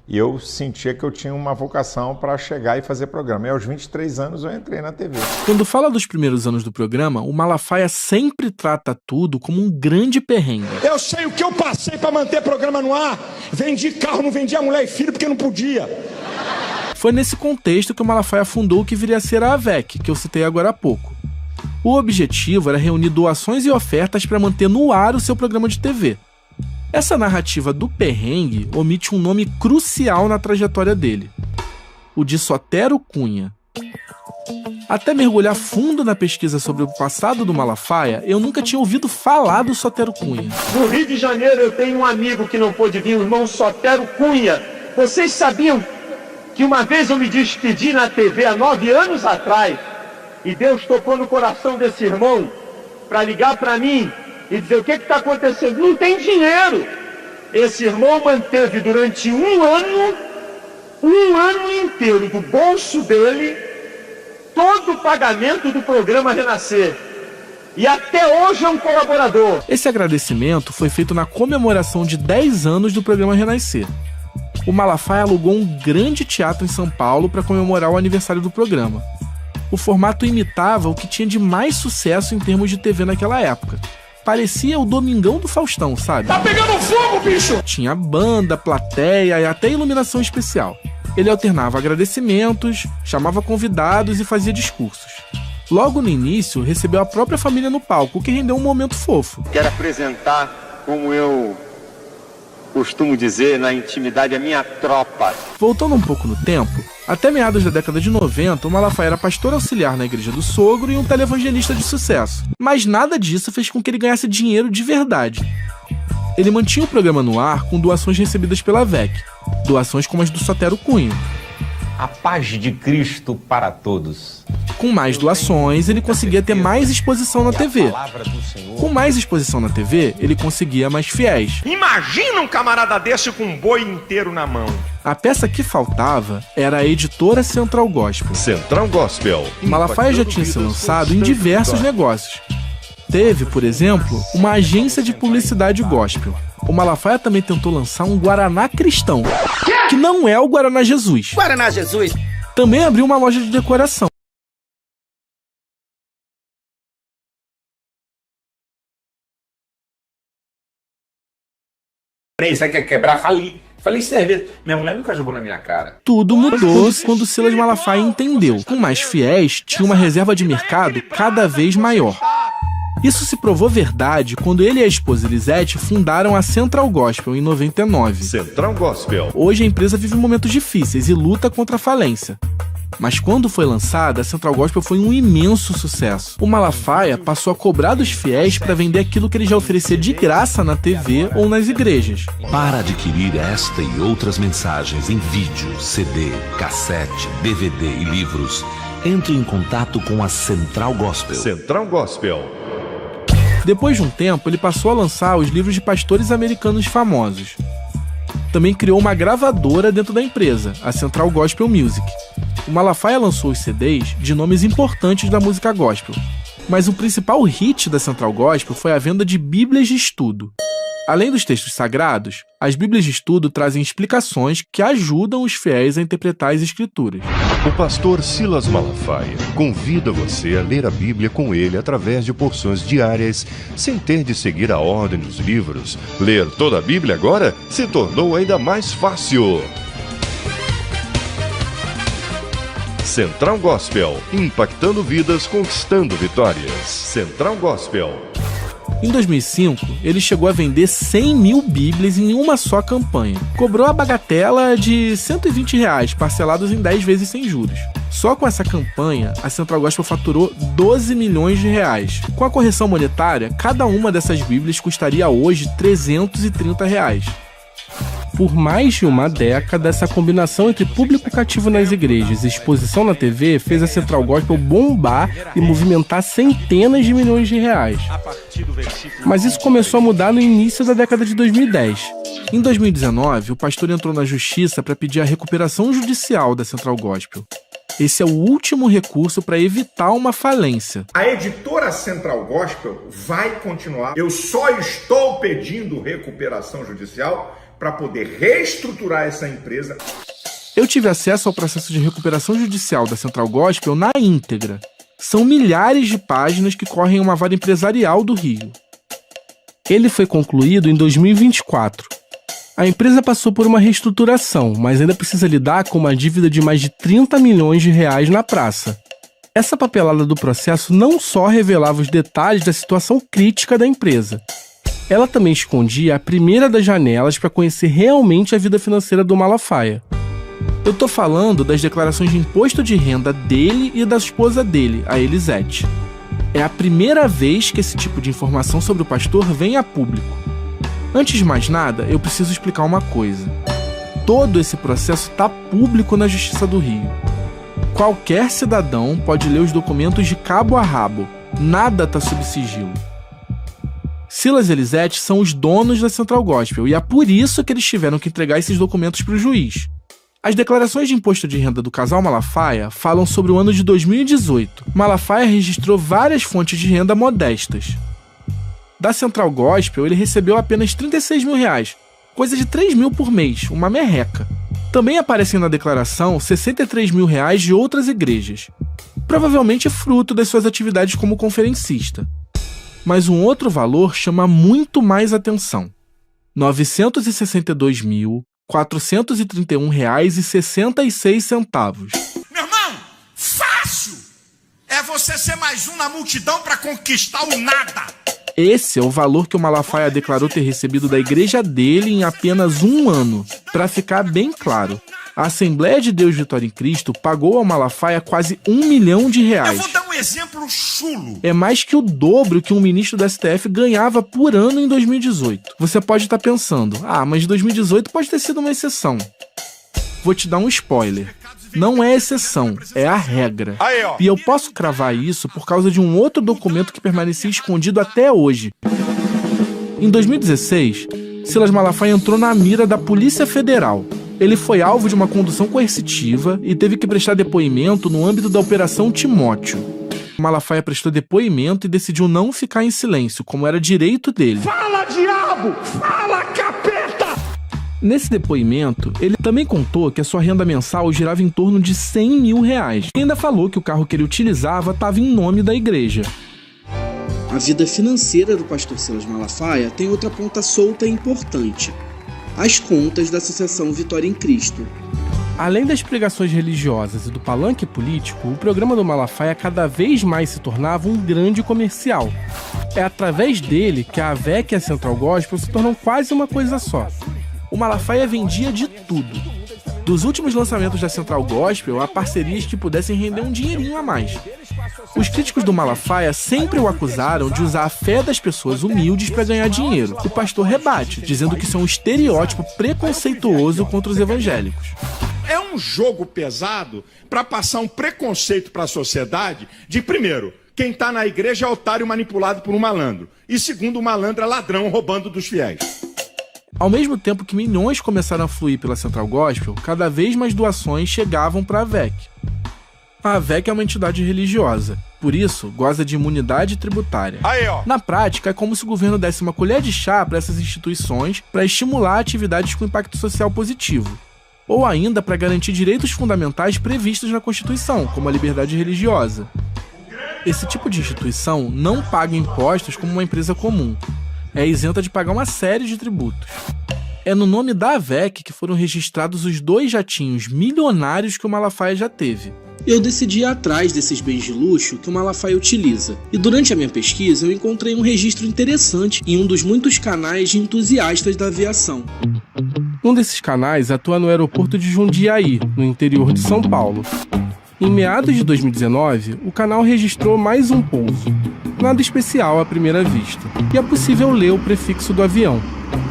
Speaker 10: e eu sentia que eu tinha uma vocação para chegar e fazer programa. E aos 23 anos eu entrei na TV.
Speaker 2: Quando fala dos primeiros anos do programa, o Malafaia sempre trata tudo como um grande perrengue.
Speaker 3: Eu sei o que eu passei para manter programa no ar. Vendi carro, não vendia mulher e filho porque não podia.
Speaker 2: Foi nesse contexto que o Malafaia fundou o que viria a ser a AVEC, que eu citei agora há pouco. O objetivo era reunir doações e ofertas para manter no ar o seu programa de TV. Essa narrativa do perrengue omite um nome crucial na trajetória dele: o de Sotero Cunha, Até mergulhar fundo na pesquisa sobre o passado do Malafaia, eu nunca tinha ouvido falar do Sotero Cunha.
Speaker 4: No Rio de Janeiro eu tenho um amigo que não pôde vir, o irmão Sotero Cunha. Vocês sabiam que uma vez eu me despedi na TV há 9 anos atrás e Deus tocou no coração desse irmão para ligar para mim e dizer o que está acontecendo? Não tem dinheiro. Esse irmão manteve durante um ano inteiro do bolso dele todo o pagamento do programa Renascer. E até hoje é um colaborador.
Speaker 2: Esse agradecimento foi feito na comemoração de 10 anos do programa Renascer. O Malafaia alugou um grande teatro em São Paulo para comemorar o aniversário do programa. O formato imitava o que tinha de mais sucesso em termos de TV naquela época. Parecia o Domingão do Faustão, sabe?
Speaker 4: Tá pegando fogo, bicho!
Speaker 2: Tinha banda, plateia e até iluminação especial. Ele alternava agradecimentos, chamava convidados e fazia discursos. Logo no início, recebeu a própria família no palco, o que rendeu um momento fofo.
Speaker 17: Quero apresentar, como eu costumo dizer na intimidade, a minha tropa.
Speaker 2: Voltando um pouco no tempo, até meados da década de 90, o Malafaia era pastor auxiliar na igreja do sogro e um televangelista de sucesso. Mas nada disso fez com que ele ganhasse dinheiro de verdade. Ele mantinha o programa no ar com doações recebidas pela VEC, doações como as do Sotero Cunha.
Speaker 18: A paz de Cristo para todos.
Speaker 2: Com mais doações, ele conseguia ter mais exposição na TV. Com mais exposição na TV, ele conseguia mais fiéis.
Speaker 10: Imagina um camarada desse com um boi inteiro na mão.
Speaker 2: A peça que faltava era a editora Central Gospel.
Speaker 19: Central Gospel.
Speaker 2: Malafaia já tinha se lançado em diversos negócios. Teve, por exemplo, uma agência de publicidade gospel. O Malafaia também tentou lançar um Guaraná cristão, que não é o Guaraná Jesus.
Speaker 6: Guaraná Jesus!
Speaker 2: Também abriu uma loja de decoração.
Speaker 7: Você quer quebrar? Falei cerveja. Minha mulher nunca jogou na minha cara.
Speaker 2: Tudo mudou quando Silas Malafaia entendeu. Com mais fiéis, tinha uma reserva de mercado cada vez maior. Isso se provou verdade quando ele e a esposa Elisete fundaram a Central Gospel em 99.
Speaker 19: Central Gospel.
Speaker 2: Hoje a empresa vive momentos difíceis e luta contra a falência. Mas quando foi lançada, a Central Gospel foi um imenso sucesso. O Malafaia passou a cobrar dos fiéis para vender aquilo que ele já oferecia de graça na TV ou nas igrejas.
Speaker 20: Para adquirir esta e outras mensagens em vídeo, CD, cassete, DVD e livros, entre em contato com a Central Gospel.
Speaker 19: Central Gospel.
Speaker 2: Depois de um tempo, ele passou a lançar os livros de pastores americanos famosos. Também criou uma gravadora dentro da empresa, a Central Gospel Music. O Malafaia lançou os CDs de nomes importantes da música gospel. Mas o principal hit da Central Gospel foi a venda de Bíblias de estudo. Além dos textos sagrados, as Bíblias de estudo trazem explicações que ajudam os fiéis a interpretar as escrituras.
Speaker 19: O pastor Silas Malafaia convida você a ler a Bíblia com ele através de porções diárias, sem ter de seguir a ordem dos livros. Ler toda a Bíblia agora se tornou ainda mais fácil. Central Gospel, impactando vidas, conquistando vitórias. Central Gospel.
Speaker 2: Em 2005, ele chegou a vender 100 mil Bíblias em uma só campanha. Cobrou a bagatela de R$120, parcelados em 10 vezes sem juros. Só com essa campanha, a Central Gospel faturou R$12 milhões. Com a correção monetária, cada uma dessas Bíblias custaria hoje R$330. Por mais de uma década, essa combinação entre público cativo nas igrejas e exposição na TV fez a Central Gospel bombar e movimentar centenas de milhões de reais. Mas isso começou a mudar no início da década de 2010. Em 2019, o pastor entrou na justiça para pedir a recuperação judicial da Central Gospel. Esse é o último recurso para evitar uma falência.
Speaker 10: A editora Central Gospel vai continuar. Eu só estou pedindo recuperação judicial para poder reestruturar essa empresa.
Speaker 2: Eu tive acesso ao processo de recuperação judicial da Central Gospel na íntegra. São milhares de páginas que correm uma vara empresarial do Rio. Ele foi concluído em 2024. A empresa passou por uma reestruturação, mas ainda precisa lidar com uma dívida de mais de R$30 milhões na praça. Essa papelada do processo não só revelava os detalhes da situação crítica da empresa. Ela também escondia a primeira das janelas para conhecer realmente a vida financeira do Malafaia. Eu tô falando das declarações de imposto de renda dele e da esposa dele, a Elisete. É a primeira vez que esse tipo de informação sobre o pastor vem a público. Antes de mais nada, eu preciso explicar uma coisa. Todo esse processo está público na Justiça do Rio. Qualquer cidadão pode ler os documentos de cabo a rabo. Nada está sob sigilo. Silas e Elisete são os donos da Central Gospel e é por isso que eles tiveram que entregar esses documentos para o juiz. As declarações de imposto de renda do casal Malafaia falam sobre o ano de 2018. Malafaia registrou várias fontes de renda modestas. Da Central Gospel, ele recebeu apenas R$36 mil, coisa de R$3 mil por mês, uma merreca. Também aparecem na declaração R$63 mil de outras igrejas, provavelmente fruto das suas atividades como conferencista. Mas um outro valor chama muito mais atenção: R$962.431,66.
Speaker 4: Meu irmão, fácil! É você ser mais um na multidão para conquistar o nada.
Speaker 2: Esse é o valor que o Malafaia declarou ter recebido da igreja dele em apenas um ano. Para ficar bem claro, a Assembleia de Deus Vitória em Cristo pagou ao Malafaia quase R$1 milhão.
Speaker 4: Eu vou dar um exemplo chulo.
Speaker 2: É mais que o dobro que um ministro do STF ganhava por ano em 2018. Você pode estar pensando, mas 2018 pode ter sido uma exceção. Vou te dar um spoiler. Não é exceção, é a regra. E eu posso cravar isso por causa de um outro documento que permanecia escondido até hoje. Em 2016, Silas Malafaia entrou na mira da Polícia Federal. Ele foi alvo de uma condução coercitiva e teve que prestar depoimento no âmbito da Operação Timóteo. Malafaia prestou depoimento e decidiu não ficar em silêncio, como era direito dele.
Speaker 3: Fala, diabo! Fala, capeta!
Speaker 2: Nesse depoimento, ele também contou que a sua renda mensal girava em torno de R$100 mil. E ainda falou que o carro que ele utilizava estava em nome da igreja.
Speaker 21: A vida financeira do pastor Silas Malafaia tem outra ponta solta e importante: as contas da Associação Vitória em Cristo.
Speaker 2: Além das pregações religiosas e do palanque político, o programa do Malafaia cada vez mais se tornava um grande comercial. É através dele que a AVEC e a Central Gospel se tornam quase uma coisa só. O Malafaia vendia de tudo. Dos últimos lançamentos da Central Gospel a parcerias que pudessem render um dinheirinho a mais. Os críticos do Malafaia sempre o acusaram de usar a fé das pessoas humildes para ganhar dinheiro. O pastor rebate, dizendo que isso é um estereótipo preconceituoso contra os evangélicos.
Speaker 3: É um jogo pesado para passar um preconceito para a sociedade de, primeiro, quem está na igreja é otário manipulado por um malandro. E segundo, o malandro é ladrão roubando dos fiéis.
Speaker 2: Ao mesmo tempo que milhões começaram a fluir pela Central Gospel, cada vez mais doações chegavam para a AVEC. A AVEC é uma entidade religiosa, por isso goza de imunidade tributária. Na prática, é como se o governo desse uma colher de chá para essas instituições para estimular atividades com impacto social positivo, ou ainda para garantir direitos fundamentais previstos na Constituição, como a liberdade religiosa. Esse tipo de instituição não paga impostos como uma empresa comum. É isenta de pagar uma série de tributos. É no nome da AVEC que foram registrados os 2 jatinhos milionários que o Malafaia já teve.
Speaker 21: Eu decidi ir atrás desses bens de luxo que o Malafaia utiliza. E durante a minha pesquisa eu encontrei um registro interessante em um dos muitos canais de entusiastas da aviação.
Speaker 2: Um desses canais atua no aeroporto de Jundiaí, no interior de São Paulo. Em meados de 2019, o canal registrou mais um pouso. Nada especial à primeira vista. E é possível ler o prefixo do avião: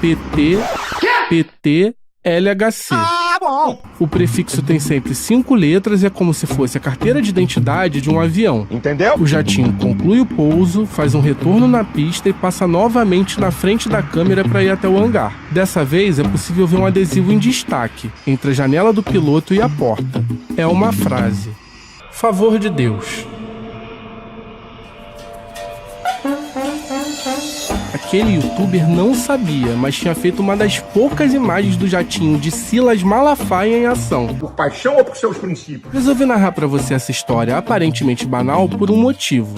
Speaker 2: PT LHC. O prefixo tem sempre 5 letras e é como se fosse a carteira de identidade de um avião.
Speaker 3: Entendeu?
Speaker 2: O jatinho conclui o pouso, faz um retorno na pista e passa novamente na frente da câmera para ir até o hangar. Dessa vez é possível ver um adesivo em destaque, entre a janela do piloto e a porta. É uma frase: favor de Deus. Aquele youtuber não sabia, mas tinha feito uma das poucas imagens do jatinho de Silas Malafaia em ação.
Speaker 3: Por paixão ou por seus princípios?
Speaker 2: Resolvi narrar pra você essa história aparentemente banal por um motivo.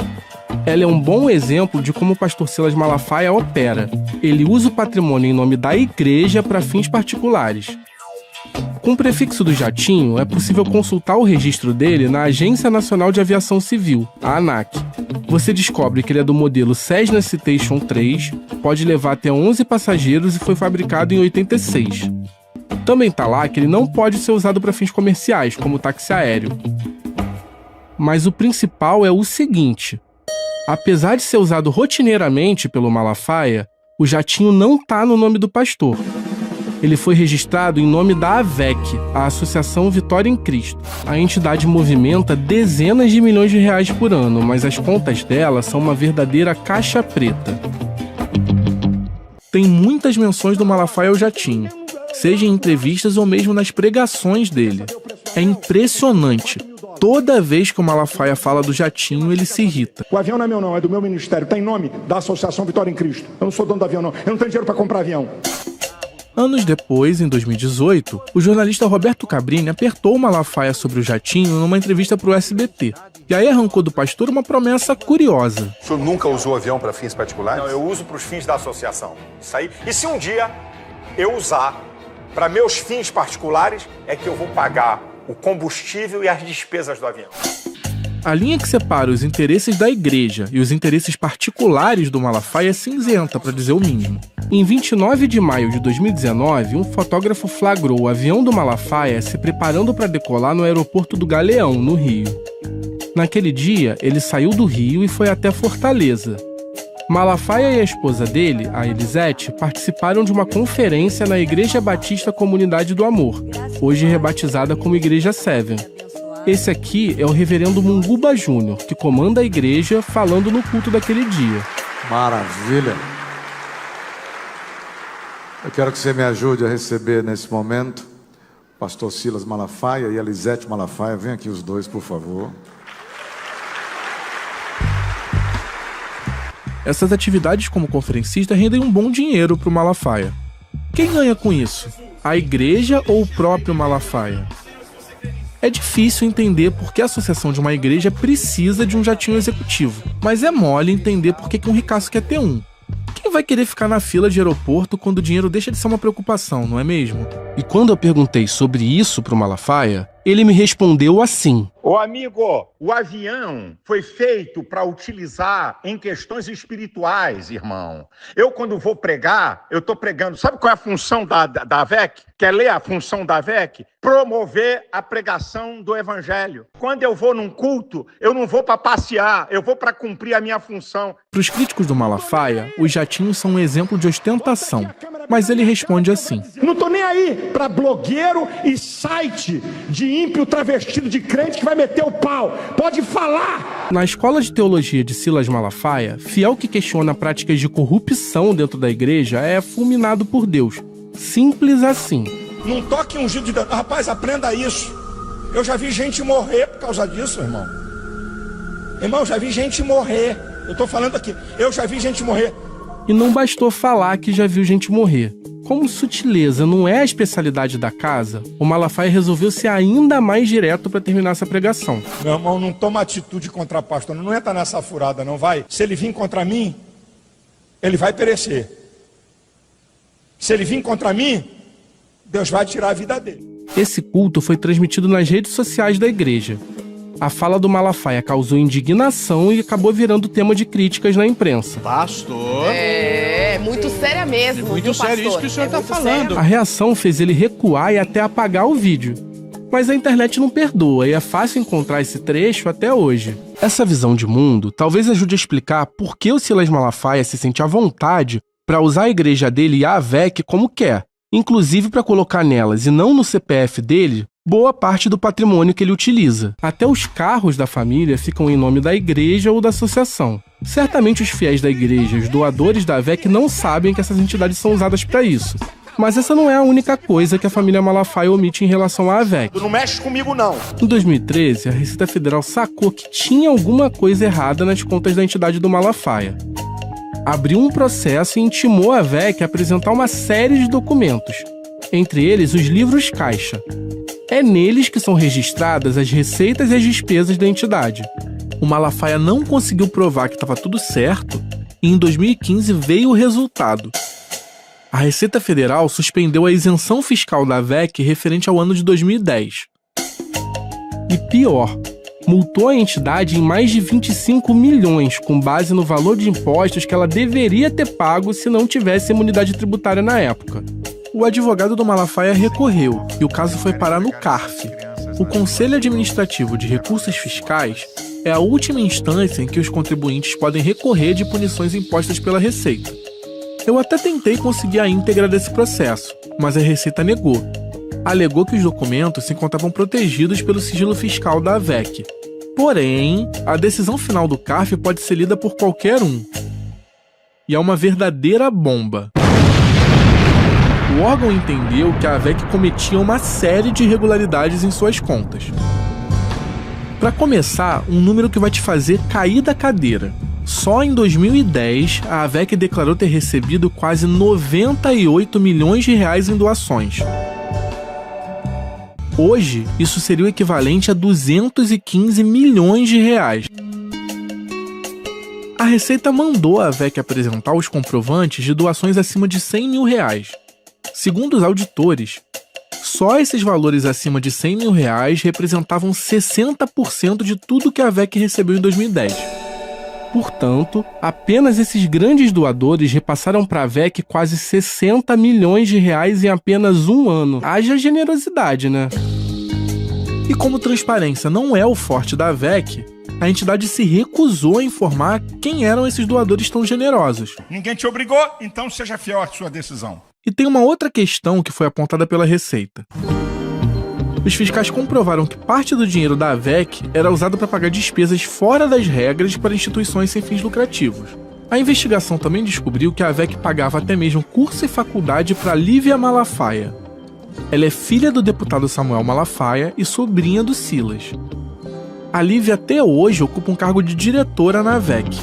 Speaker 2: Ela é um bom exemplo de como o pastor Silas Malafaia opera. Ele usa o patrimônio em nome da igreja para fins particulares. Com o prefixo do jatinho, é possível consultar o registro dele na Agência Nacional de Aviação Civil, a ANAC. Você descobre que ele é do modelo Cessna Citation 3, pode levar até 11 passageiros e foi fabricado em 86. Também tá lá que ele não pode ser usado para fins comerciais, como táxi aéreo. Mas o principal é o seguinte: apesar de ser usado rotineiramente pelo Malafaia, o jatinho não tá no nome do pastor. Ele foi registrado em nome da AVEC, a Associação Vitória em Cristo. A entidade movimenta dezenas de milhões de reais por ano, mas as contas dela são uma verdadeira caixa preta. Tem muitas menções do Malafaia ao jatinho, seja em entrevistas ou mesmo nas pregações dele. É impressionante. Toda vez que o Malafaia fala do jatinho, ele se irrita.
Speaker 3: O avião não é meu não, é do meu ministério. Tem nome da Associação Vitória em Cristo. Eu não sou dono do avião não. Eu não tenho dinheiro para comprar avião.
Speaker 2: Anos depois, em 2018, o jornalista Roberto Cabrini apertou o Malafaia sobre o jatinho numa entrevista para o SBT. E aí arrancou do pastor uma promessa curiosa.
Speaker 1: O senhor nunca usou avião para fins particulares? Não, eu uso para os fins da associação. Isso aí. E se um dia eu usar para meus fins particulares, é que eu vou pagar o combustível e as despesas do avião.
Speaker 2: A linha que separa os interesses da igreja e os interesses particulares do Malafaia é cinzenta, para dizer o mínimo. Em 29 de maio de 2019, um fotógrafo flagrou o avião do Malafaia se preparando para decolar no aeroporto do Galeão, no Rio. Naquele dia, ele saiu do Rio e foi até Fortaleza. Malafaia e a esposa dele, a Elisete, participaram de uma conferência na Igreja Batista Comunidade do Amor, hoje rebatizada como Igreja Seven. Esse aqui é o reverendo Munguba Júnior, que comanda a igreja, falando no culto daquele dia.
Speaker 22: Maravilha! Eu quero que você me ajude a receber nesse momento o pastor Silas Malafaia e a Elisete Malafaia. Vem aqui os dois, por favor.
Speaker 2: Essas atividades como conferencista rendem um bom dinheiro para o Malafaia. Quem ganha com isso? A igreja ou o próprio Malafaia? É difícil entender por que a associação de uma igreja precisa de um jatinho executivo, mas é mole entender por que um ricaço quer ter um. Quem vai querer ficar na fila de aeroporto quando o dinheiro deixa de ser uma preocupação, não é mesmo? E quando eu perguntei sobre isso pro Malafaia, ele me respondeu assim:
Speaker 10: Ô amigo, o avião foi feito para utilizar em questões espirituais, irmão. Eu, quando vou pregar, eu estou pregando. Sabe qual é a função da AVEC? Quer ler a função da AVEC? Promover a pregação do evangelho. Quando eu vou num culto, eu não vou para passear, eu vou para cumprir a minha função.
Speaker 2: Para os críticos do Malafaia, os jatinhos são um exemplo de ostentação. Mas ele responde assim:
Speaker 3: não tô nem aí para blogueiro e site de ímpio travestido de crente que vai meter o pau. Pode falar!
Speaker 2: Na escola de teologia de Silas Malafaia, fiel que questiona práticas de corrupção dentro da igreja é fulminado por Deus. Simples assim.
Speaker 3: Não toque ungido de Deus. Rapaz, aprenda isso. Eu já vi gente morrer por causa disso, irmão. Irmão, já vi gente morrer. Eu tô falando aqui. Eu já vi gente morrer.
Speaker 2: E não bastou falar que já viu gente morrer. Como sutileza não é a especialidade da casa, o Malafaia resolveu ser ainda mais direto para terminar essa pregação.
Speaker 3: Meu irmão, não toma atitude contra a pastor. Não entra nessa furada, não vai. Se ele vir contra mim, ele vai perecer. Se ele vir contra mim, Deus vai tirar a vida dele.
Speaker 2: Esse culto foi transmitido nas redes sociais da igreja. A fala do Malafaia causou indignação e acabou virando tema de críticas na imprensa.
Speaker 23: Pastor...
Speaker 8: É muito séria mesmo,
Speaker 23: muito sério isso que o senhor está falando.
Speaker 2: A reação fez ele recuar e até apagar o vídeo. Mas a internet não perdoa e é fácil encontrar esse trecho até hoje. Essa visão de mundo talvez ajude a explicar por que o Silas Malafaia se sente à vontade para usar a igreja dele e a AVEC como quer, inclusive para colocar nelas e não no CPF dele boa parte do patrimônio que ele utiliza. Até os carros da família ficam em nome da igreja ou da associação. Certamente os fiéis da igreja, os doadores da AVEC, não sabem que essas entidades são usadas para isso. Mas essa não é a única coisa que a família Malafaia omite em relação à AVEC.
Speaker 1: Não mexe comigo, não.
Speaker 2: Em 2013, a Receita Federal sacou que tinha alguma coisa errada nas contas da entidade do Malafaia. Abriu um processo e intimou a AVEC a apresentar uma série de documentos, entre eles os livros caixa. É neles que são registradas as receitas e as despesas da entidade. O Malafaia não conseguiu provar que estava tudo certo e em 2015 veio o resultado. A Receita Federal suspendeu a isenção fiscal da AVEC referente ao ano de 2010. E pior, multou a entidade em mais de 25 milhões com base no valor de impostos que ela deveria ter pago se não tivesse imunidade tributária na época. O advogado do Malafaia recorreu e o caso foi parar no CARF. O Conselho Administrativo de Recursos Fiscais é a última instância em que os contribuintes podem recorrer de punições impostas pela Receita. Eu até tentei conseguir a íntegra desse processo, mas a Receita negou. Alegou que os documentos se encontravam protegidos pelo sigilo fiscal da AVEC. Porém, a decisão final do CARF pode ser lida por qualquer um. E é uma verdadeira bomba. O órgão entendeu que a AVEC cometia uma série de irregularidades em suas contas. Para começar, um número que vai te fazer cair da cadeira. Só em 2010, a AVEC declarou ter recebido quase 98 milhões de reais em doações. Hoje, isso seria o equivalente a 215 milhões de reais. A Receita mandou a AVEC apresentar os comprovantes de doações acima de 100 mil reais. Segundo os auditores, só esses valores acima de 100 mil reais representavam 60% de tudo que a AVEC recebeu em 2010. Portanto, apenas esses grandes doadores repassaram para a AVEC quase 60 milhões de reais em apenas um ano. Haja generosidade, né? E como transparência não é o forte da AVEC, a entidade se recusou a informar quem eram esses doadores tão generosos.
Speaker 3: Ninguém te obrigou, então seja fiel à sua decisão.
Speaker 2: E tem uma outra questão que foi apontada pela Receita. Os fiscais comprovaram que parte do dinheiro da AVEC era usado para pagar despesas fora das regras para instituições sem fins lucrativos. A investigação também descobriu que a AVEC pagava até mesmo curso e faculdade para Lívia Malafaia. Ela é filha do deputado Samuel Malafaia e sobrinha do Silas. A Lívia até hoje ocupa um cargo de diretora na AVEC.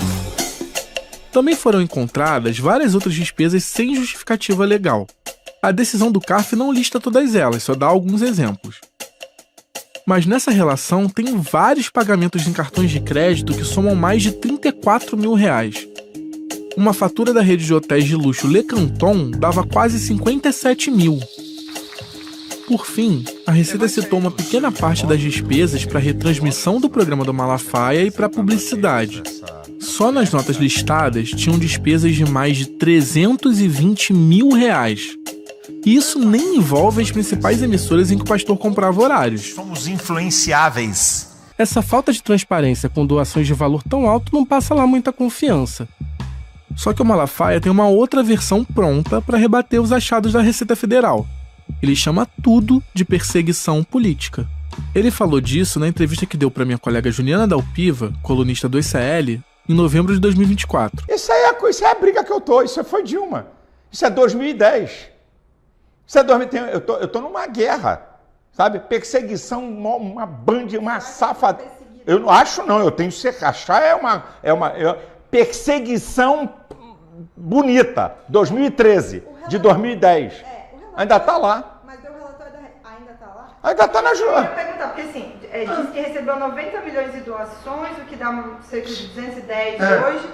Speaker 2: Também foram encontradas várias outras despesas sem justificativa legal. A decisão do CARF não lista todas elas, só dá alguns exemplos. Mas nessa relação tem vários pagamentos em cartões de crédito que somam mais de 34 mil reais. Uma fatura da rede de hotéis de luxo Le Canton dava quase 57 mil. Por fim, a Receita citou uma pequena parte das despesas para a retransmissão do programa do Malafaia e para publicidade. Só nas notas listadas tinham despesas de mais de 320 mil reais. E isso nem envolve as principais emissoras em que o pastor comprava horários.
Speaker 1: Somos influenciáveis.
Speaker 2: Essa falta de transparência com doações de valor tão alto não passa lá muita confiança. Só que o Malafaia tem uma outra versão pronta para rebater os achados da Receita Federal. Ele chama tudo de perseguição política. Ele falou disso na entrevista que deu para minha colega Juliana Dalpiva, colunista do ICL, em novembro de 2024.
Speaker 3: Isso é a briga que eu tô, isso foi Dilma. Isso é 2010. Isso é 2010. Eu tô numa guerra, sabe? Perseguição, uma banda, uma safada. Eu não acho, não, eu tenho que achar, perseguição bonita, 2013, de 2010. Ainda tá lá.
Speaker 13: Mas o relatório ainda tá lá?
Speaker 3: Ainda tá na Joana.
Speaker 13: Eu ia perguntar, porque assim, diz que recebeu 90 milhões de doações, o que dá cerca de 210 hoje.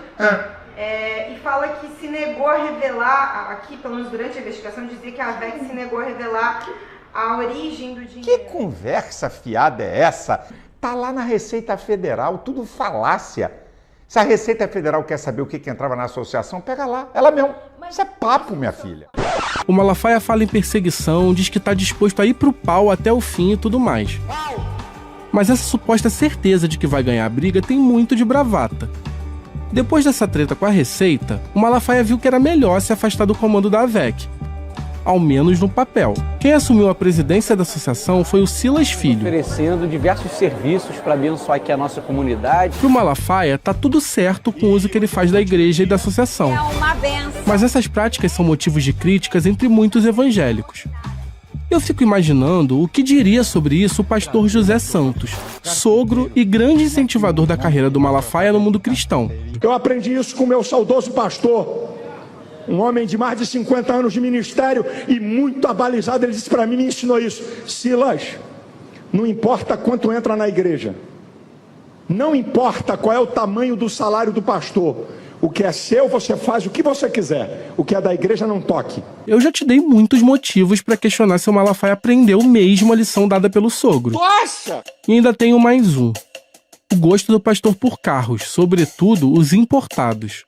Speaker 13: E fala que se negou a revelar, aqui, pelo menos durante a investigação, dizia que a AVEC se negou a revelar a origem do dinheiro.
Speaker 3: Que conversa fiada é essa? Tá lá na Receita Federal, tudo falácia. Se a Receita Federal quer saber o que entrava na associação, pega lá, ela mesmo. Isso é papo, minha filha.
Speaker 2: O Malafaia fala em perseguição, diz que está disposto a ir pro pau até o fim e tudo mais. Mas essa suposta certeza de que vai ganhar a briga tem muito de bravata. Depois dessa treta com a Receita, o Malafaia viu que era melhor se afastar do comando da AVEC. Ao menos no papel. Quem assumiu a presidência da associação foi o Silas Filho.
Speaker 5: Oferecendo diversos serviços para abençoar aqui a nossa comunidade.
Speaker 2: Pro Malafaia, tá tudo certo com o uso que ele faz da igreja e da associação.
Speaker 9: É uma benção.
Speaker 2: Mas essas práticas são motivos de críticas entre muitos evangélicos. Eu fico imaginando o que diria sobre isso o pastor José Santos, sogro e grande incentivador da carreira do Malafaia no mundo cristão.
Speaker 3: Eu aprendi isso com o meu saudoso pastor, um homem de mais de 50 anos de ministério e muito abalizado. Ele disse para mim, me ensinou isso: Silas, não importa quanto entra na igreja, não importa qual é o tamanho do salário do pastor, o que é seu você faz o que você quiser, o que é da igreja não toque.
Speaker 2: Eu já te dei muitos motivos para questionar se o Malafaia aprendeu mesmo a lição dada pelo sogro.
Speaker 3: Nossa!
Speaker 2: E ainda tenho mais um: o gosto do pastor por carros, sobretudo os importados.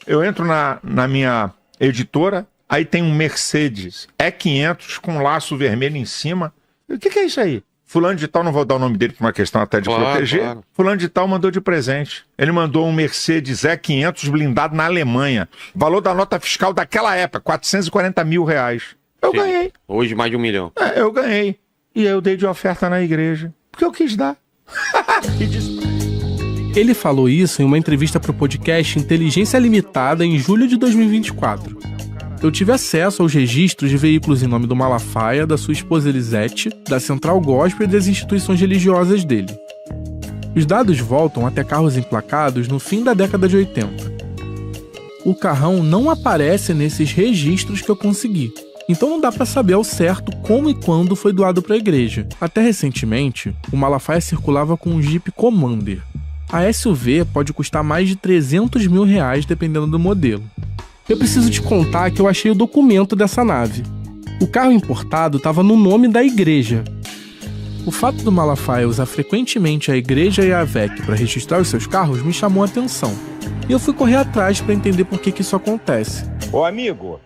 Speaker 10: Eu entro na minha editora, Aí tem um Mercedes E500 com laço vermelho em cima. O que é isso aí? Fulano de tal, não vou dar o nome dele por uma questão até de proteger. Claro. Fulano de tal mandou de presente. Ele mandou um Mercedes E500 blindado na Alemanha. Valor da nota fiscal daquela época, R$440 mil. Eu ganhei.
Speaker 9: Hoje mais de 1 milhão.
Speaker 10: Eu ganhei. E aí eu dei de oferta na igreja. Porque eu quis dar.
Speaker 2: Ele falou isso em uma entrevista para o podcast Inteligência Limitada em julho de 2024. Eu tive acesso aos registros de veículos em nome do Malafaia, da sua esposa Elisete, da Central Gospel e das instituições religiosas dele. Os dados voltam até carros emplacados no fim da década de 80. O carrão não aparece nesses registros que eu consegui, então não dá para saber ao certo como e quando foi doado para a igreja. Até recentemente, o Malafaia circulava com um Jeep Commander. A SUV pode custar mais de R$300 mil dependendo do modelo. Eu preciso te contar que eu achei o documento dessa nave. O carro importado estava no nome da igreja. O fato do Malafaia usar frequentemente a igreja e a AVEC para registrar os seus carros me chamou a atenção. E eu fui correr atrás para entender por que isso acontece.
Speaker 1: Ô amigo,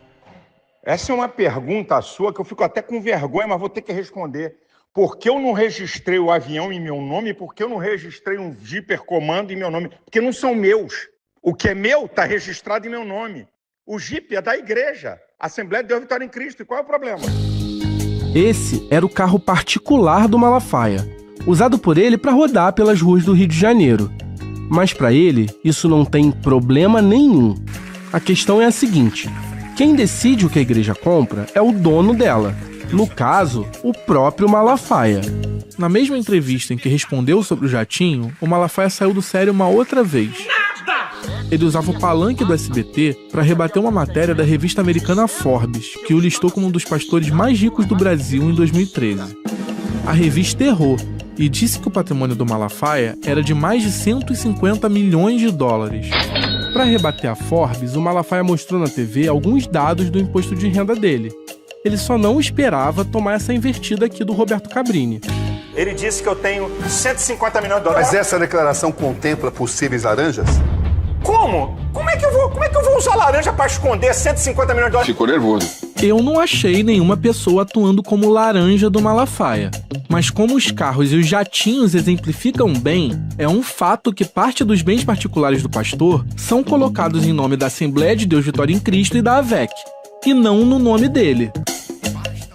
Speaker 1: essa é uma pergunta sua que eu fico até com vergonha, mas vou ter que responder. Por que eu não registrei o avião em meu nome? Por que eu não registrei um Jeep Commander em meu nome? Porque não são meus. O que é meu está registrado em meu nome. O Jeep é da igreja, Assembleia de Deus Vitória em Cristo. E qual é o problema?
Speaker 2: Esse era o carro particular do Malafaia, usado por ele para rodar pelas ruas do Rio de Janeiro. Mas para ele, isso não tem problema nenhum. A questão é a seguinte: quem decide o que a igreja compra é o dono dela. No caso, o próprio Malafaia. Na mesma entrevista em que respondeu sobre o jatinho, o Malafaia saiu do sério uma outra vez. Ele usava o palanque do SBT para rebater uma matéria da revista americana Forbes, que o listou como um dos pastores mais ricos do Brasil em 2013. A revista errou e disse que o patrimônio do Malafaia era de mais de 150 milhões de dólares. Para rebater a Forbes, o Malafaia mostrou na TV alguns dados do imposto de renda dele. Ele só não esperava tomar essa invertida aqui do Roberto Cabrini.
Speaker 1: Ele disse que eu tenho 150 milhões de dólares.
Speaker 12: Mas essa declaração contempla possíveis laranjas?
Speaker 1: Como? Como é que eu vou usar laranja para esconder 150 milhões de dólares?
Speaker 12: Ficou nervoso.
Speaker 2: Eu não achei nenhuma pessoa atuando como laranja do Malafaia. Mas como os carros e os jatinhos exemplificam bem, é um fato que parte dos bens particulares do pastor são colocados em nome da Assembleia de Deus Vitória em Cristo e da AVEC, e não no nome dele.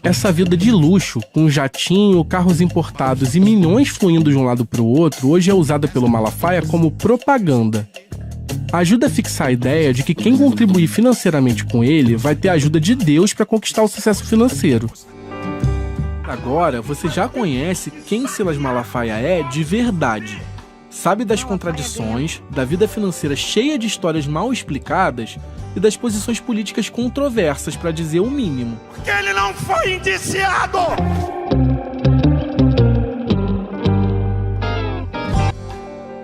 Speaker 2: Essa vida de luxo, com jatinho, carros importados e milhões fluindo de um lado para o outro, hoje é usada pelo Malafaia como propaganda. Ajuda a fixar a ideia de que quem contribuir financeiramente com ele vai ter a ajuda de Deus para conquistar o sucesso financeiro. Agora, você já conhece quem Silas Malafaia é de verdade. Sabe das contradições, da vida financeira cheia de histórias mal explicadas e das posições políticas controversas, para dizer o mínimo.
Speaker 1: Ele não foi indiciado!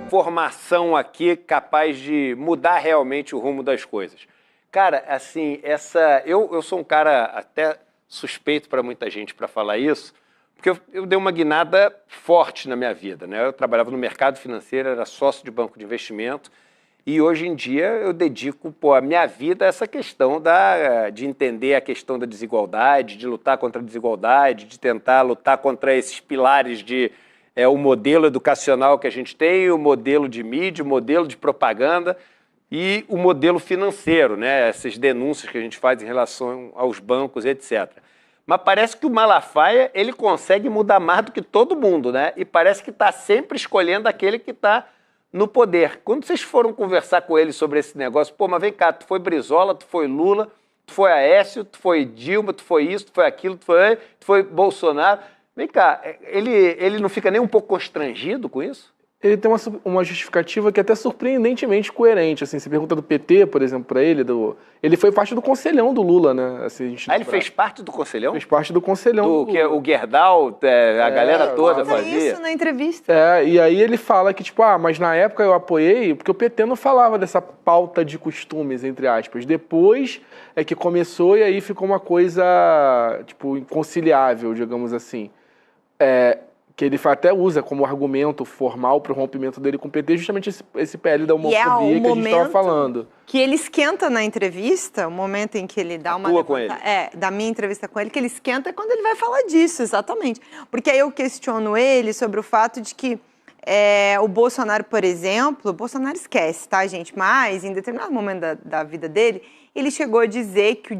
Speaker 14: Formação aqui capaz de mudar realmente o rumo das coisas. Cara, assim, eu sou um cara até suspeito para muita gente para falar isso, porque eu dei uma guinada forte na minha vida, né? Eu trabalhava no mercado financeiro, era sócio de banco de investimento, e hoje em dia eu dedico a minha vida a essa questão de entender a questão da desigualdade, de lutar contra a desigualdade, de tentar lutar contra esses pilares o modelo educacional que a gente tem, o modelo de mídia, o modelo de propaganda e o modelo financeiro, né? Essas denúncias que a gente faz em relação aos bancos, etc. Mas parece que o Malafaia, ele consegue mudar mais do que todo mundo, né? E parece que está sempre escolhendo aquele que está no poder. Quando vocês foram conversar com ele sobre esse negócio, mas vem cá, tu foi Brizola, tu foi Lula, tu foi Aécio, tu foi Dilma, tu foi isso, tu foi aquilo, tu foi Bolsonaro. Vem cá, ele não fica nem um pouco constrangido com isso?
Speaker 2: Ele tem uma justificativa que é até surpreendentemente coerente. Assim, você pergunta do PT, por exemplo, para ele, ele foi parte do conselhão do Lula, né? Assim,
Speaker 14: ele fez parte do conselhão?
Speaker 2: Fez parte do conselhão.
Speaker 14: Que o Gerdau, a galera toda fazia?
Speaker 13: Isso na entrevista.
Speaker 2: E aí ele fala que, mas na época eu apoiei, porque o PT não falava dessa pauta de costumes, entre aspas. Depois é que começou e aí ficou uma coisa, inconciliável, digamos assim. que ele até usa como argumento formal para o rompimento dele com o PT, justamente esse PL da homofobia que a gente estava falando.
Speaker 13: Que ele esquenta na entrevista, o momento em que ele dá uma...
Speaker 14: com ele.
Speaker 13: Da minha entrevista com ele, que ele esquenta é quando ele vai falar disso, exatamente. Porque aí eu questiono ele sobre o fato de que o Bolsonaro, por exemplo, o Bolsonaro esquece, tá, gente? Mas, em determinado momento da vida dele, ele chegou a dizer que o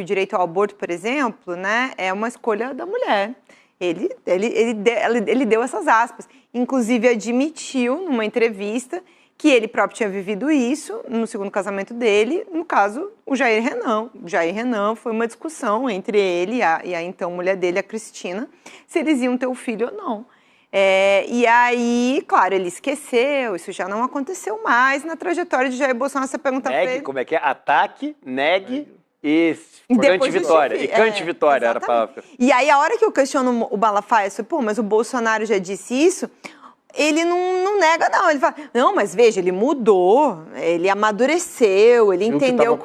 Speaker 13: direito ao aborto, por exemplo, né, é uma escolha da mulher. Ele deu essas aspas. Inclusive, admitiu, numa entrevista, que ele próprio tinha vivido isso no segundo casamento dele, no caso, o Jair Renan. O Jair Renan foi uma discussão entre ele e a então mulher dele, a Cristina, se eles iam ter o filho ou não. E aí, claro, ele esqueceu, isso já não aconteceu mais na trajetória de Jair Bolsonaro. Você pergunta pra ele...
Speaker 14: Como é que é? Ataque, negue e cante vitória. E cante vitória, era a palavra.
Speaker 13: E aí, a hora que eu questiono o Malafaia, mas o Bolsonaro já disse isso, ele não nega, não. Ele fala, não, mas veja, ele mudou, ele amadureceu, ele entendeu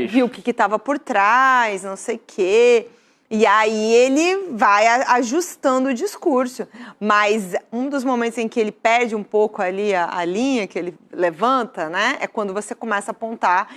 Speaker 13: viu o que estava por trás, não sei o quê. E aí ele vai ajustando o discurso. Mas um dos momentos em que ele perde um pouco ali a linha que ele levanta, né, é quando você começa a apontar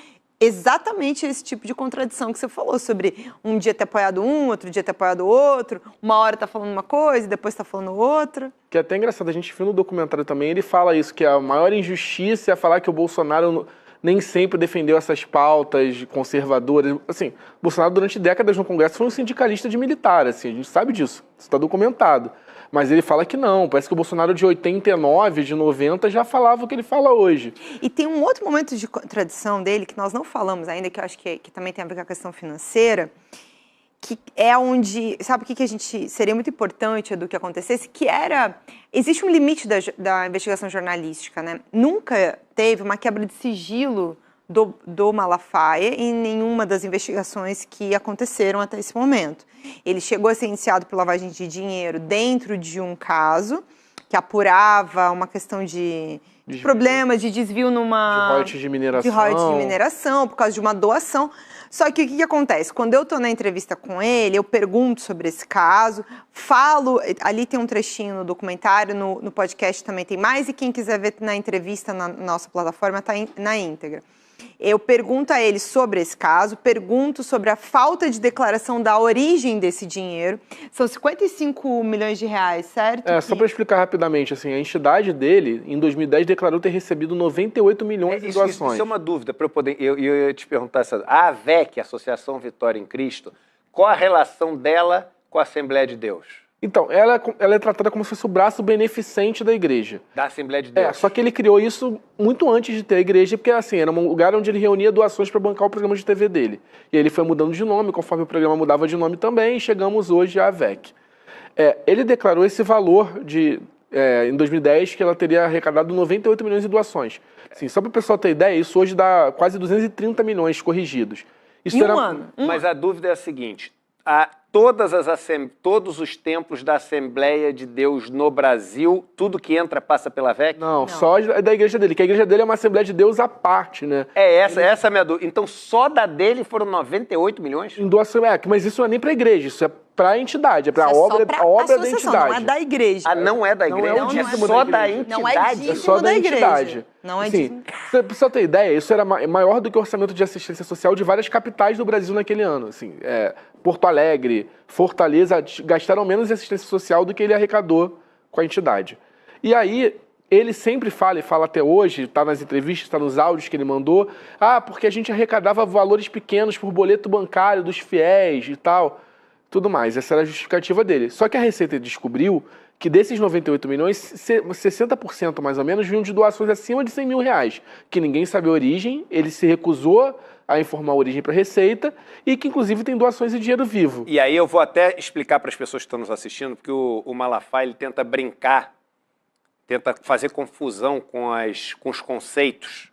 Speaker 13: exatamente esse tipo de contradição que você falou, sobre um dia ter apoiado um, outro dia ter apoiado outro, uma hora tá falando uma coisa e depois tá falando outra.
Speaker 2: Que é até engraçado, a gente viu no documentário também, ele fala isso, que a maior injustiça é falar que o Bolsonaro nem sempre defendeu essas pautas conservadoras. Assim, Bolsonaro durante décadas no Congresso foi um sindicalista de militar, assim, a gente sabe disso, isso está documentado. Mas ele fala que não, parece que o Bolsonaro de 89, de 90, já falava o que ele fala hoje.
Speaker 13: E tem um outro momento de contradição dele, que nós não falamos ainda, que eu acho que também tem a ver com a questão financeira, que é onde, sabe o que a gente, seria muito importante do que acontecesse, que era, existe um limite da investigação jornalística, né? Nunca teve uma quebra de sigilo do Malafaia em nenhuma das investigações que aconteceram até esse momento. Ele chegou a ser indiciado por lavagem de dinheiro dentro de um caso que apurava uma questão de problemas de desvio de
Speaker 2: royalties de mineração.
Speaker 13: De royalties de mineração, por causa de uma doação. Só que o que acontece? Quando eu estou na entrevista com ele, eu pergunto sobre esse caso, falo, ali tem um trechinho no documentário, no podcast também tem mais, e quem quiser ver na entrevista na nossa plataforma está na íntegra. Eu pergunto a ele sobre esse caso, pergunto sobre a falta de declaração da origem desse dinheiro. São 55 milhões de reais, certo?
Speaker 2: Só para explicar rapidamente, assim, a entidade dele, em 2010, declarou ter recebido 98 milhões em doações.
Speaker 14: Isso é uma dúvida, para eu poder... Eu ia te perguntar, a AVEC, Associação Vitória em Cristo, qual a relação dela com a Assembleia de Deus?
Speaker 2: Então, ela é tratada como se fosse o braço beneficente da igreja.
Speaker 14: Da Assembleia de Deus.
Speaker 2: Só que ele criou isso muito antes de ter a igreja, porque assim, era um lugar onde ele reunia doações para bancar o programa de TV dele. E aí ele foi mudando de nome, conforme o programa mudava de nome também, e chegamos hoje à AVEC. Ele declarou esse valor em 2010, que ela teria arrecadado 98 milhões de doações. Assim, só para o pessoal ter ideia, isso hoje dá quase 230 milhões corrigidos. Isso
Speaker 13: em um ano.
Speaker 14: Mas a dúvida é a seguinte... Todos os templos da Assembleia de Deus no Brasil, tudo que entra passa pela AVEC?
Speaker 2: Não, só da igreja dele, que a igreja dele é uma Assembleia de Deus à parte, né?
Speaker 14: Essa é a minha dúvida. Então, só da dele foram 98 milhões?
Speaker 2: Em doação, mas isso não é nem para a igreja, isso é para a entidade, é para a obra da entidade.
Speaker 13: Não é da igreja.
Speaker 14: Não é da igreja?
Speaker 2: Não é
Speaker 14: só da entidade?
Speaker 13: Não é dízimo
Speaker 2: só da entidade.
Speaker 13: Não é
Speaker 2: dízimo. Pra você ter ideia, isso era maior do que o orçamento de assistência social de várias capitais do Brasil naquele ano. Assim, Porto Alegre, Fortaleza, gastaram menos em assistência social do que ele arrecadou com a entidade. E aí, ele sempre fala, e fala até hoje, está nas entrevistas, está nos áudios que ele mandou, porque a gente arrecadava valores pequenos por boleto bancário dos fiéis e tal, tudo mais. Essa era a justificativa dele. Só que a Receita descobriu que desses 98 milhões, 60% mais ou menos vinham de doações acima de 100 mil reais, que ninguém sabe a origem, ele se recusou a informar a origem para a Receita e que, inclusive, tem doações em dinheiro vivo.
Speaker 14: E aí eu vou até explicar para as pessoas que estão nos assistindo, porque o Malafaia ele tenta brincar, tenta fazer confusão com os conceitos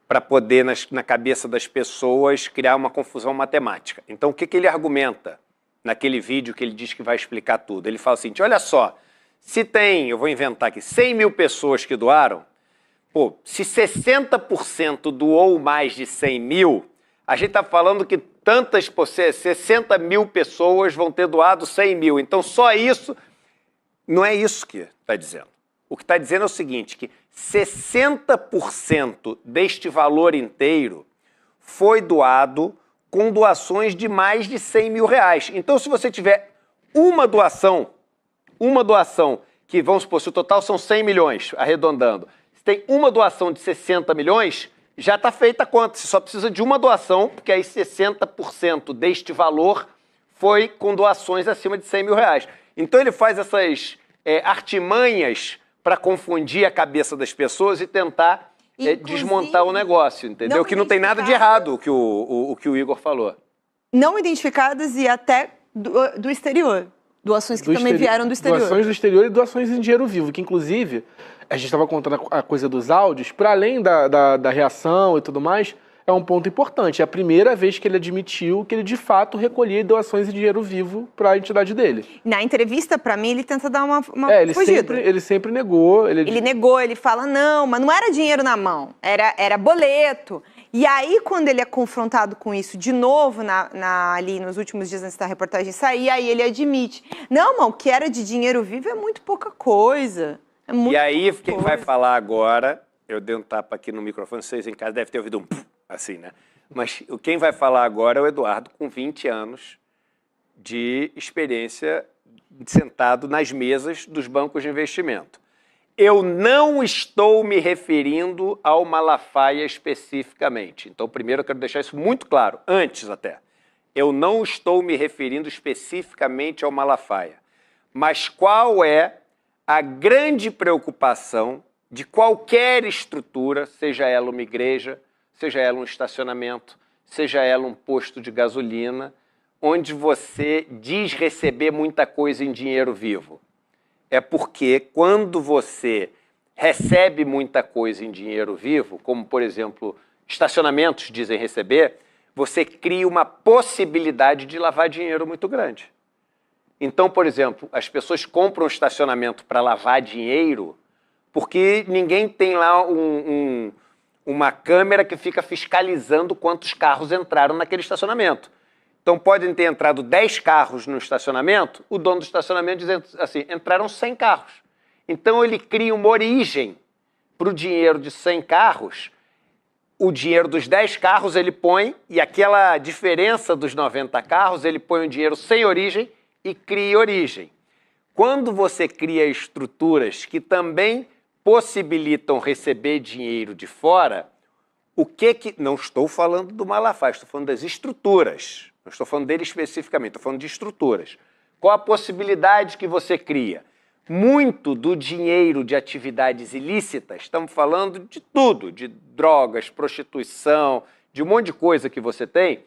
Speaker 14: para poder, na cabeça das pessoas, criar uma confusão matemática. Então, o que ele argumenta naquele vídeo que ele diz que vai explicar tudo? Ele fala assim, olha só, se tem, eu vou inventar aqui, 100 mil pessoas que doaram, se 60% doou mais de 100 mil, a gente está falando que 60 mil pessoas vão ter doado 100 mil. Então, só isso Não é isso que está dizendo. O que está dizendo é o seguinte, que 60% deste valor inteiro foi doado com doações de mais de 100 mil reais. Então, se você tiver uma doação, que vamos supor, se o total são 100 milhões, arredondando, se tem uma doação de 60 milhões, já está feita a conta. Você só precisa de uma doação, porque aí 60% deste valor foi com doações acima de 100 mil reais. Então, ele faz essas artimanhas para confundir a cabeça das pessoas e tentar desmontar o negócio, entendeu? Que não tem nada de errado o que o Igor falou.
Speaker 13: Não identificadas e até do exterior. Doações que também vieram do exterior.
Speaker 2: Doações do exterior e doações em dinheiro vivo, que inclusive, a gente estava contando a coisa dos áudios, para além da reação e tudo mais, é um ponto importante. É a primeira vez que ele admitiu que ele, de fato, recolhia doações em dinheiro vivo para a entidade dele.
Speaker 13: Na entrevista, para mim, ele tenta dar uma
Speaker 2: ele
Speaker 13: fugida.
Speaker 2: Ele sempre negou. Ele
Speaker 13: negou, ele fala, não, mas não era dinheiro na mão, era boleto. E aí, quando ele é confrontado com isso de novo, ali nos últimos dias antes da reportagem sair, aí ele admite, não, mano, o que era de dinheiro vivo é muito pouca coisa. É muito
Speaker 14: e aí, quem vai falar agora, eu dei um tapa aqui no microfone, vocês em casa devem ter ouvido um assim, né? Mas quem vai falar agora é o Eduardo, com 20 anos de experiência sentado nas mesas dos bancos de investimento. Eu não estou me referindo ao Malafaia especificamente. Então, primeiro, eu quero deixar isso muito claro, antes até. Eu não estou me referindo especificamente ao Malafaia. Mas qual é a grande preocupação de qualquer estrutura, seja ela uma igreja, seja ela um estacionamento, seja ela um posto de gasolina, onde você diz receber muita coisa em dinheiro vivo? É porque quando você recebe muita coisa em dinheiro vivo, como, por exemplo, estacionamentos dizem receber, você cria uma possibilidade de lavar dinheiro muito grande. Então, por exemplo, as pessoas compram um estacionamento para lavar dinheiro porque ninguém tem lá uma câmera que fica fiscalizando quantos carros entraram naquele estacionamento. Então, podem ter entrado 10 carros no estacionamento, o dono do estacionamento dizendo assim, entraram 100 carros. Então, ele cria uma origem para o dinheiro de 100 carros, o dinheiro dos 10 carros ele põe, e aquela diferença dos 90 carros, ele põe o dinheiro sem origem e cria origem. Quando você cria estruturas que também possibilitam receber dinheiro de fora, o que... Não estou falando do Malafaia, estou falando das estruturas. Não estou falando dele especificamente, estou falando de estruturas. Qual a possibilidade que você cria? Muito do dinheiro de atividades ilícitas, estamos falando de tudo, de drogas, prostituição, de um monte de coisa que você tem,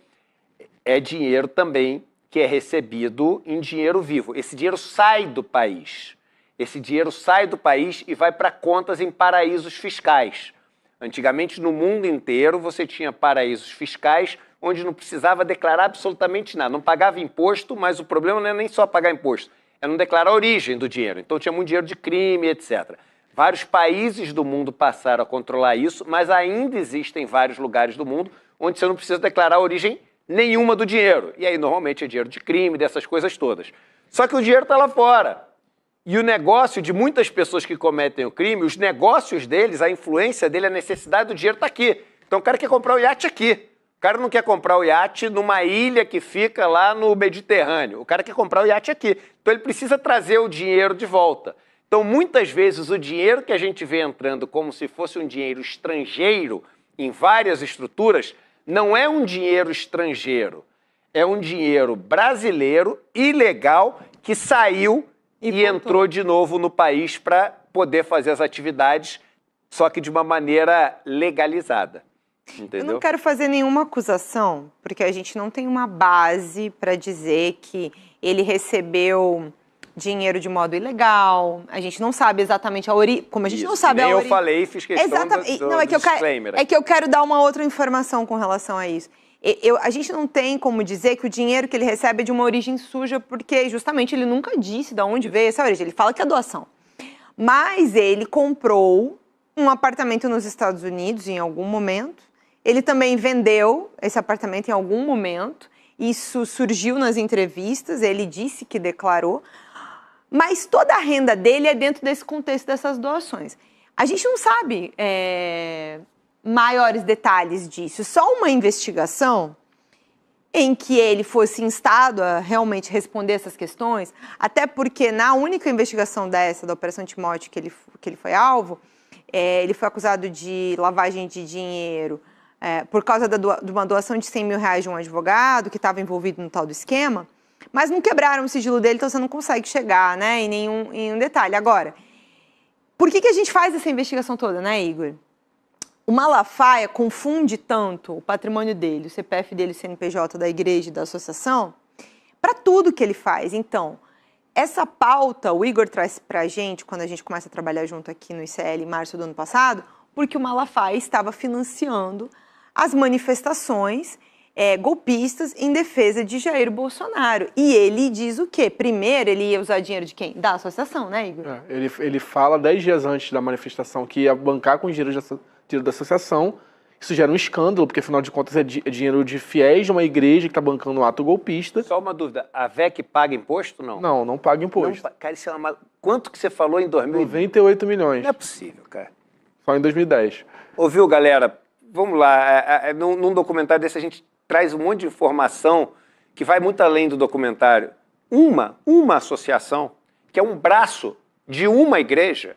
Speaker 14: é dinheiro também que é recebido em dinheiro vivo. Esse dinheiro sai do país. Esse dinheiro sai do país e vai para contas em paraísos fiscais. Antigamente, no mundo inteiro, você tinha paraísos fiscais onde não precisava declarar absolutamente nada. Não pagava imposto, mas o problema não é nem só pagar imposto, é não declarar a origem do dinheiro. Então tinha muito dinheiro de crime, etc. Vários países do mundo passaram a controlar isso, mas ainda existem vários lugares do mundo onde você não precisa declarar a origem nenhuma do dinheiro. E aí, normalmente, é dinheiro de crime, dessas coisas todas. Só que o dinheiro está lá fora. E o negócio de muitas pessoas que cometem o crime, os negócios deles, a influência dele, a necessidade do dinheiro está aqui. Então o cara quer comprar o iate aqui. O cara não quer comprar o iate numa ilha que fica lá no Mediterrâneo. O cara quer comprar o iate aqui. Então ele precisa trazer o dinheiro de volta. Então muitas vezes o dinheiro que a gente vê entrando como se fosse um dinheiro estrangeiro em várias estruturas, não é um dinheiro estrangeiro. É um dinheiro brasileiro, ilegal, que saiu e entrou de novo no país para poder fazer as atividades, só que de uma maneira legalizada. Entendeu?
Speaker 13: Eu não quero fazer nenhuma acusação, porque a gente não tem uma base para dizer que ele recebeu dinheiro de modo ilegal. A gente não sabe exatamente a origem. Como a gente não sabe a origem.
Speaker 14: Eu falei, fiz questão do disclaimer.
Speaker 13: É que eu quero dar uma outra informação com relação a isso. A gente não tem como dizer que o dinheiro que ele recebe é de uma origem suja, porque justamente ele nunca disse de onde veio essa origem. Ele fala que é doação. Mas ele comprou um apartamento nos Estados Unidos em algum momento. Ele também vendeu esse apartamento em algum momento. Isso surgiu nas entrevistas, ele disse que declarou. Mas toda a renda dele é dentro desse contexto dessas doações. A gente não sabe maiores detalhes disso. Só uma investigação em que ele fosse instado a realmente responder essas questões, até porque na única investigação da Operação Timóteo que ele foi alvo, ele foi acusado de lavagem de dinheiro por causa de uma doação de R$100 mil de um advogado que estava envolvido no tal do esquema, mas não quebraram o sigilo dele, então você não consegue chegar, né, em nenhum detalhe. Agora, por que a gente faz essa investigação toda, né, Igor? O Malafaia confunde tanto o patrimônio dele, o CPF dele, o CNPJ da igreja e da associação, para tudo que ele faz. Então, essa pauta o Igor traz para a gente, quando a gente começa a trabalhar junto aqui no ICL em março do ano passado, porque o Malafaia estava financiando as manifestações golpistas em defesa de Jair Bolsonaro. E ele diz o quê? Primeiro, ele ia usar dinheiro de quem? Da associação, né, Igor?
Speaker 2: Ele fala 10 dias antes da manifestação que ia bancar com dinheiro da associação. Isso gera um escândalo, porque afinal de contas é dinheiro de fiéis de uma igreja que está bancando um ato golpista.
Speaker 14: Só uma dúvida, a VEC paga imposto ou não?
Speaker 2: Não paga imposto.
Speaker 14: Não, cara, isso é quanto que você falou em 2000?
Speaker 2: 98 milhões.
Speaker 14: Não é possível, cara.
Speaker 2: Só em 2010.
Speaker 14: Ouviu, galera? Vamos lá, num documentário desse a gente traz um monte de informação que vai muito além do documentário. Uma associação, que é um braço de uma igreja,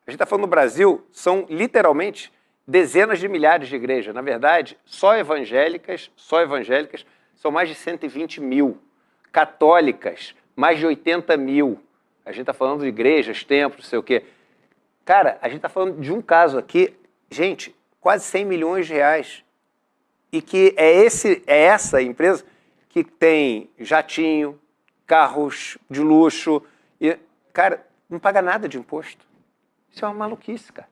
Speaker 14: a gente está falando no Brasil, são literalmente dezenas de milhares de igrejas. Na verdade, só evangélicas, são mais de 120 mil. Católicas, mais de 80 mil. A gente está falando de igrejas, templos, não sei o quê. Cara, a gente está falando de um caso aqui, gente, quase 100 milhões de reais. E que é essa empresa que tem jatinho, carros de luxo. E, cara, não paga nada de imposto. Isso é uma maluquice, cara.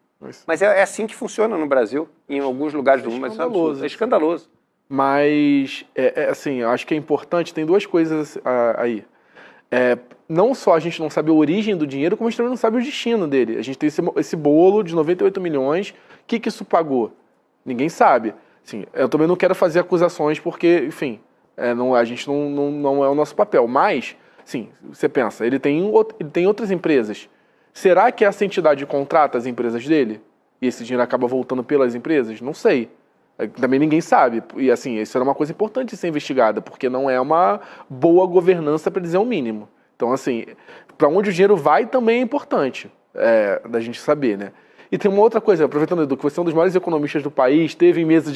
Speaker 14: Mas é assim que funciona no Brasil, em alguns lugares do mundo. Mas é escandaloso.
Speaker 2: Mas, assim, eu acho que é importante, tem duas coisas aí. Não só a gente não sabe a origem do dinheiro, como a gente também não sabe o destino dele. A gente tem esse bolo de 98 milhões. O que isso pagou? Ninguém sabe. Assim, eu também não quero fazer acusações porque, enfim, a gente não é o nosso papel. Mas, sim, você pensa, ele tem outras empresas. Será que essa entidade contrata as empresas dele? E esse dinheiro acaba voltando pelas empresas? Não sei. Também ninguém sabe. E, assim, isso era uma coisa importante de ser investigada, porque não é uma boa governança, para dizer o mínimo. Então, assim, para onde o dinheiro vai também é importante da gente saber, né? E tem uma outra coisa, aproveitando, Edu, que você é um dos maiores economistas do país, teve em mesa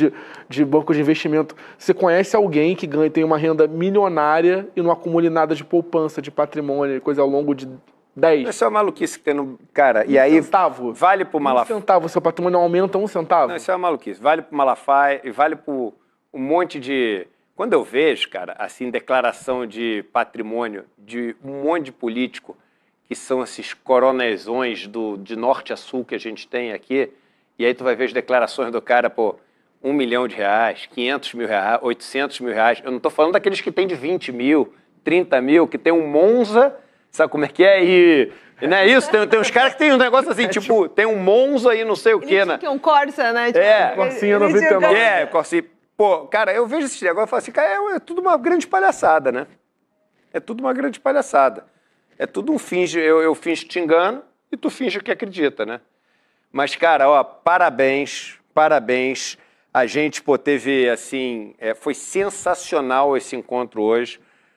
Speaker 2: de banco de investimento. Você conhece alguém que tem uma renda milionária e não acumule nada de poupança, de patrimônio, coisa ao longo de 10?
Speaker 14: Isso é uma maluquice que tem no... Cara, e aí... Vale pro Malafaia.
Speaker 2: 1 centavo, seu patrimônio aumenta 1 centavo.
Speaker 14: Não, isso é uma maluquice. Vale pro Malafaia e vale pro um monte de... Quando eu vejo, cara, assim, declaração de patrimônio de um monte de político, que são esses coronezões de norte a sul que a gente tem aqui, e aí tu vai ver as declarações do cara, pô, R$1 milhão, 500 mil reais, 800 mil reais. Eu não tô falando daqueles que tem de 20 mil, 30 mil, que tem um Monza, sabe como é que é? E não é isso? Tem uns caras que tem um negócio assim, tipo, tem um Monza e não sei o quê, né?
Speaker 13: Que é um Corsa, né?
Speaker 14: Tipo,
Speaker 2: Corsinha 99.
Speaker 14: Corsinha. Pô, cara, eu vejo esse negócio e falo assim, cara, é tudo uma grande palhaçada, né? É tudo uma grande palhaçada. É tudo um finge, eu finge te engano e tu finge que acredita, né? Mas, cara, ó, parabéns. A gente, pô, teve, assim, foi sensacional esse encontro hoje.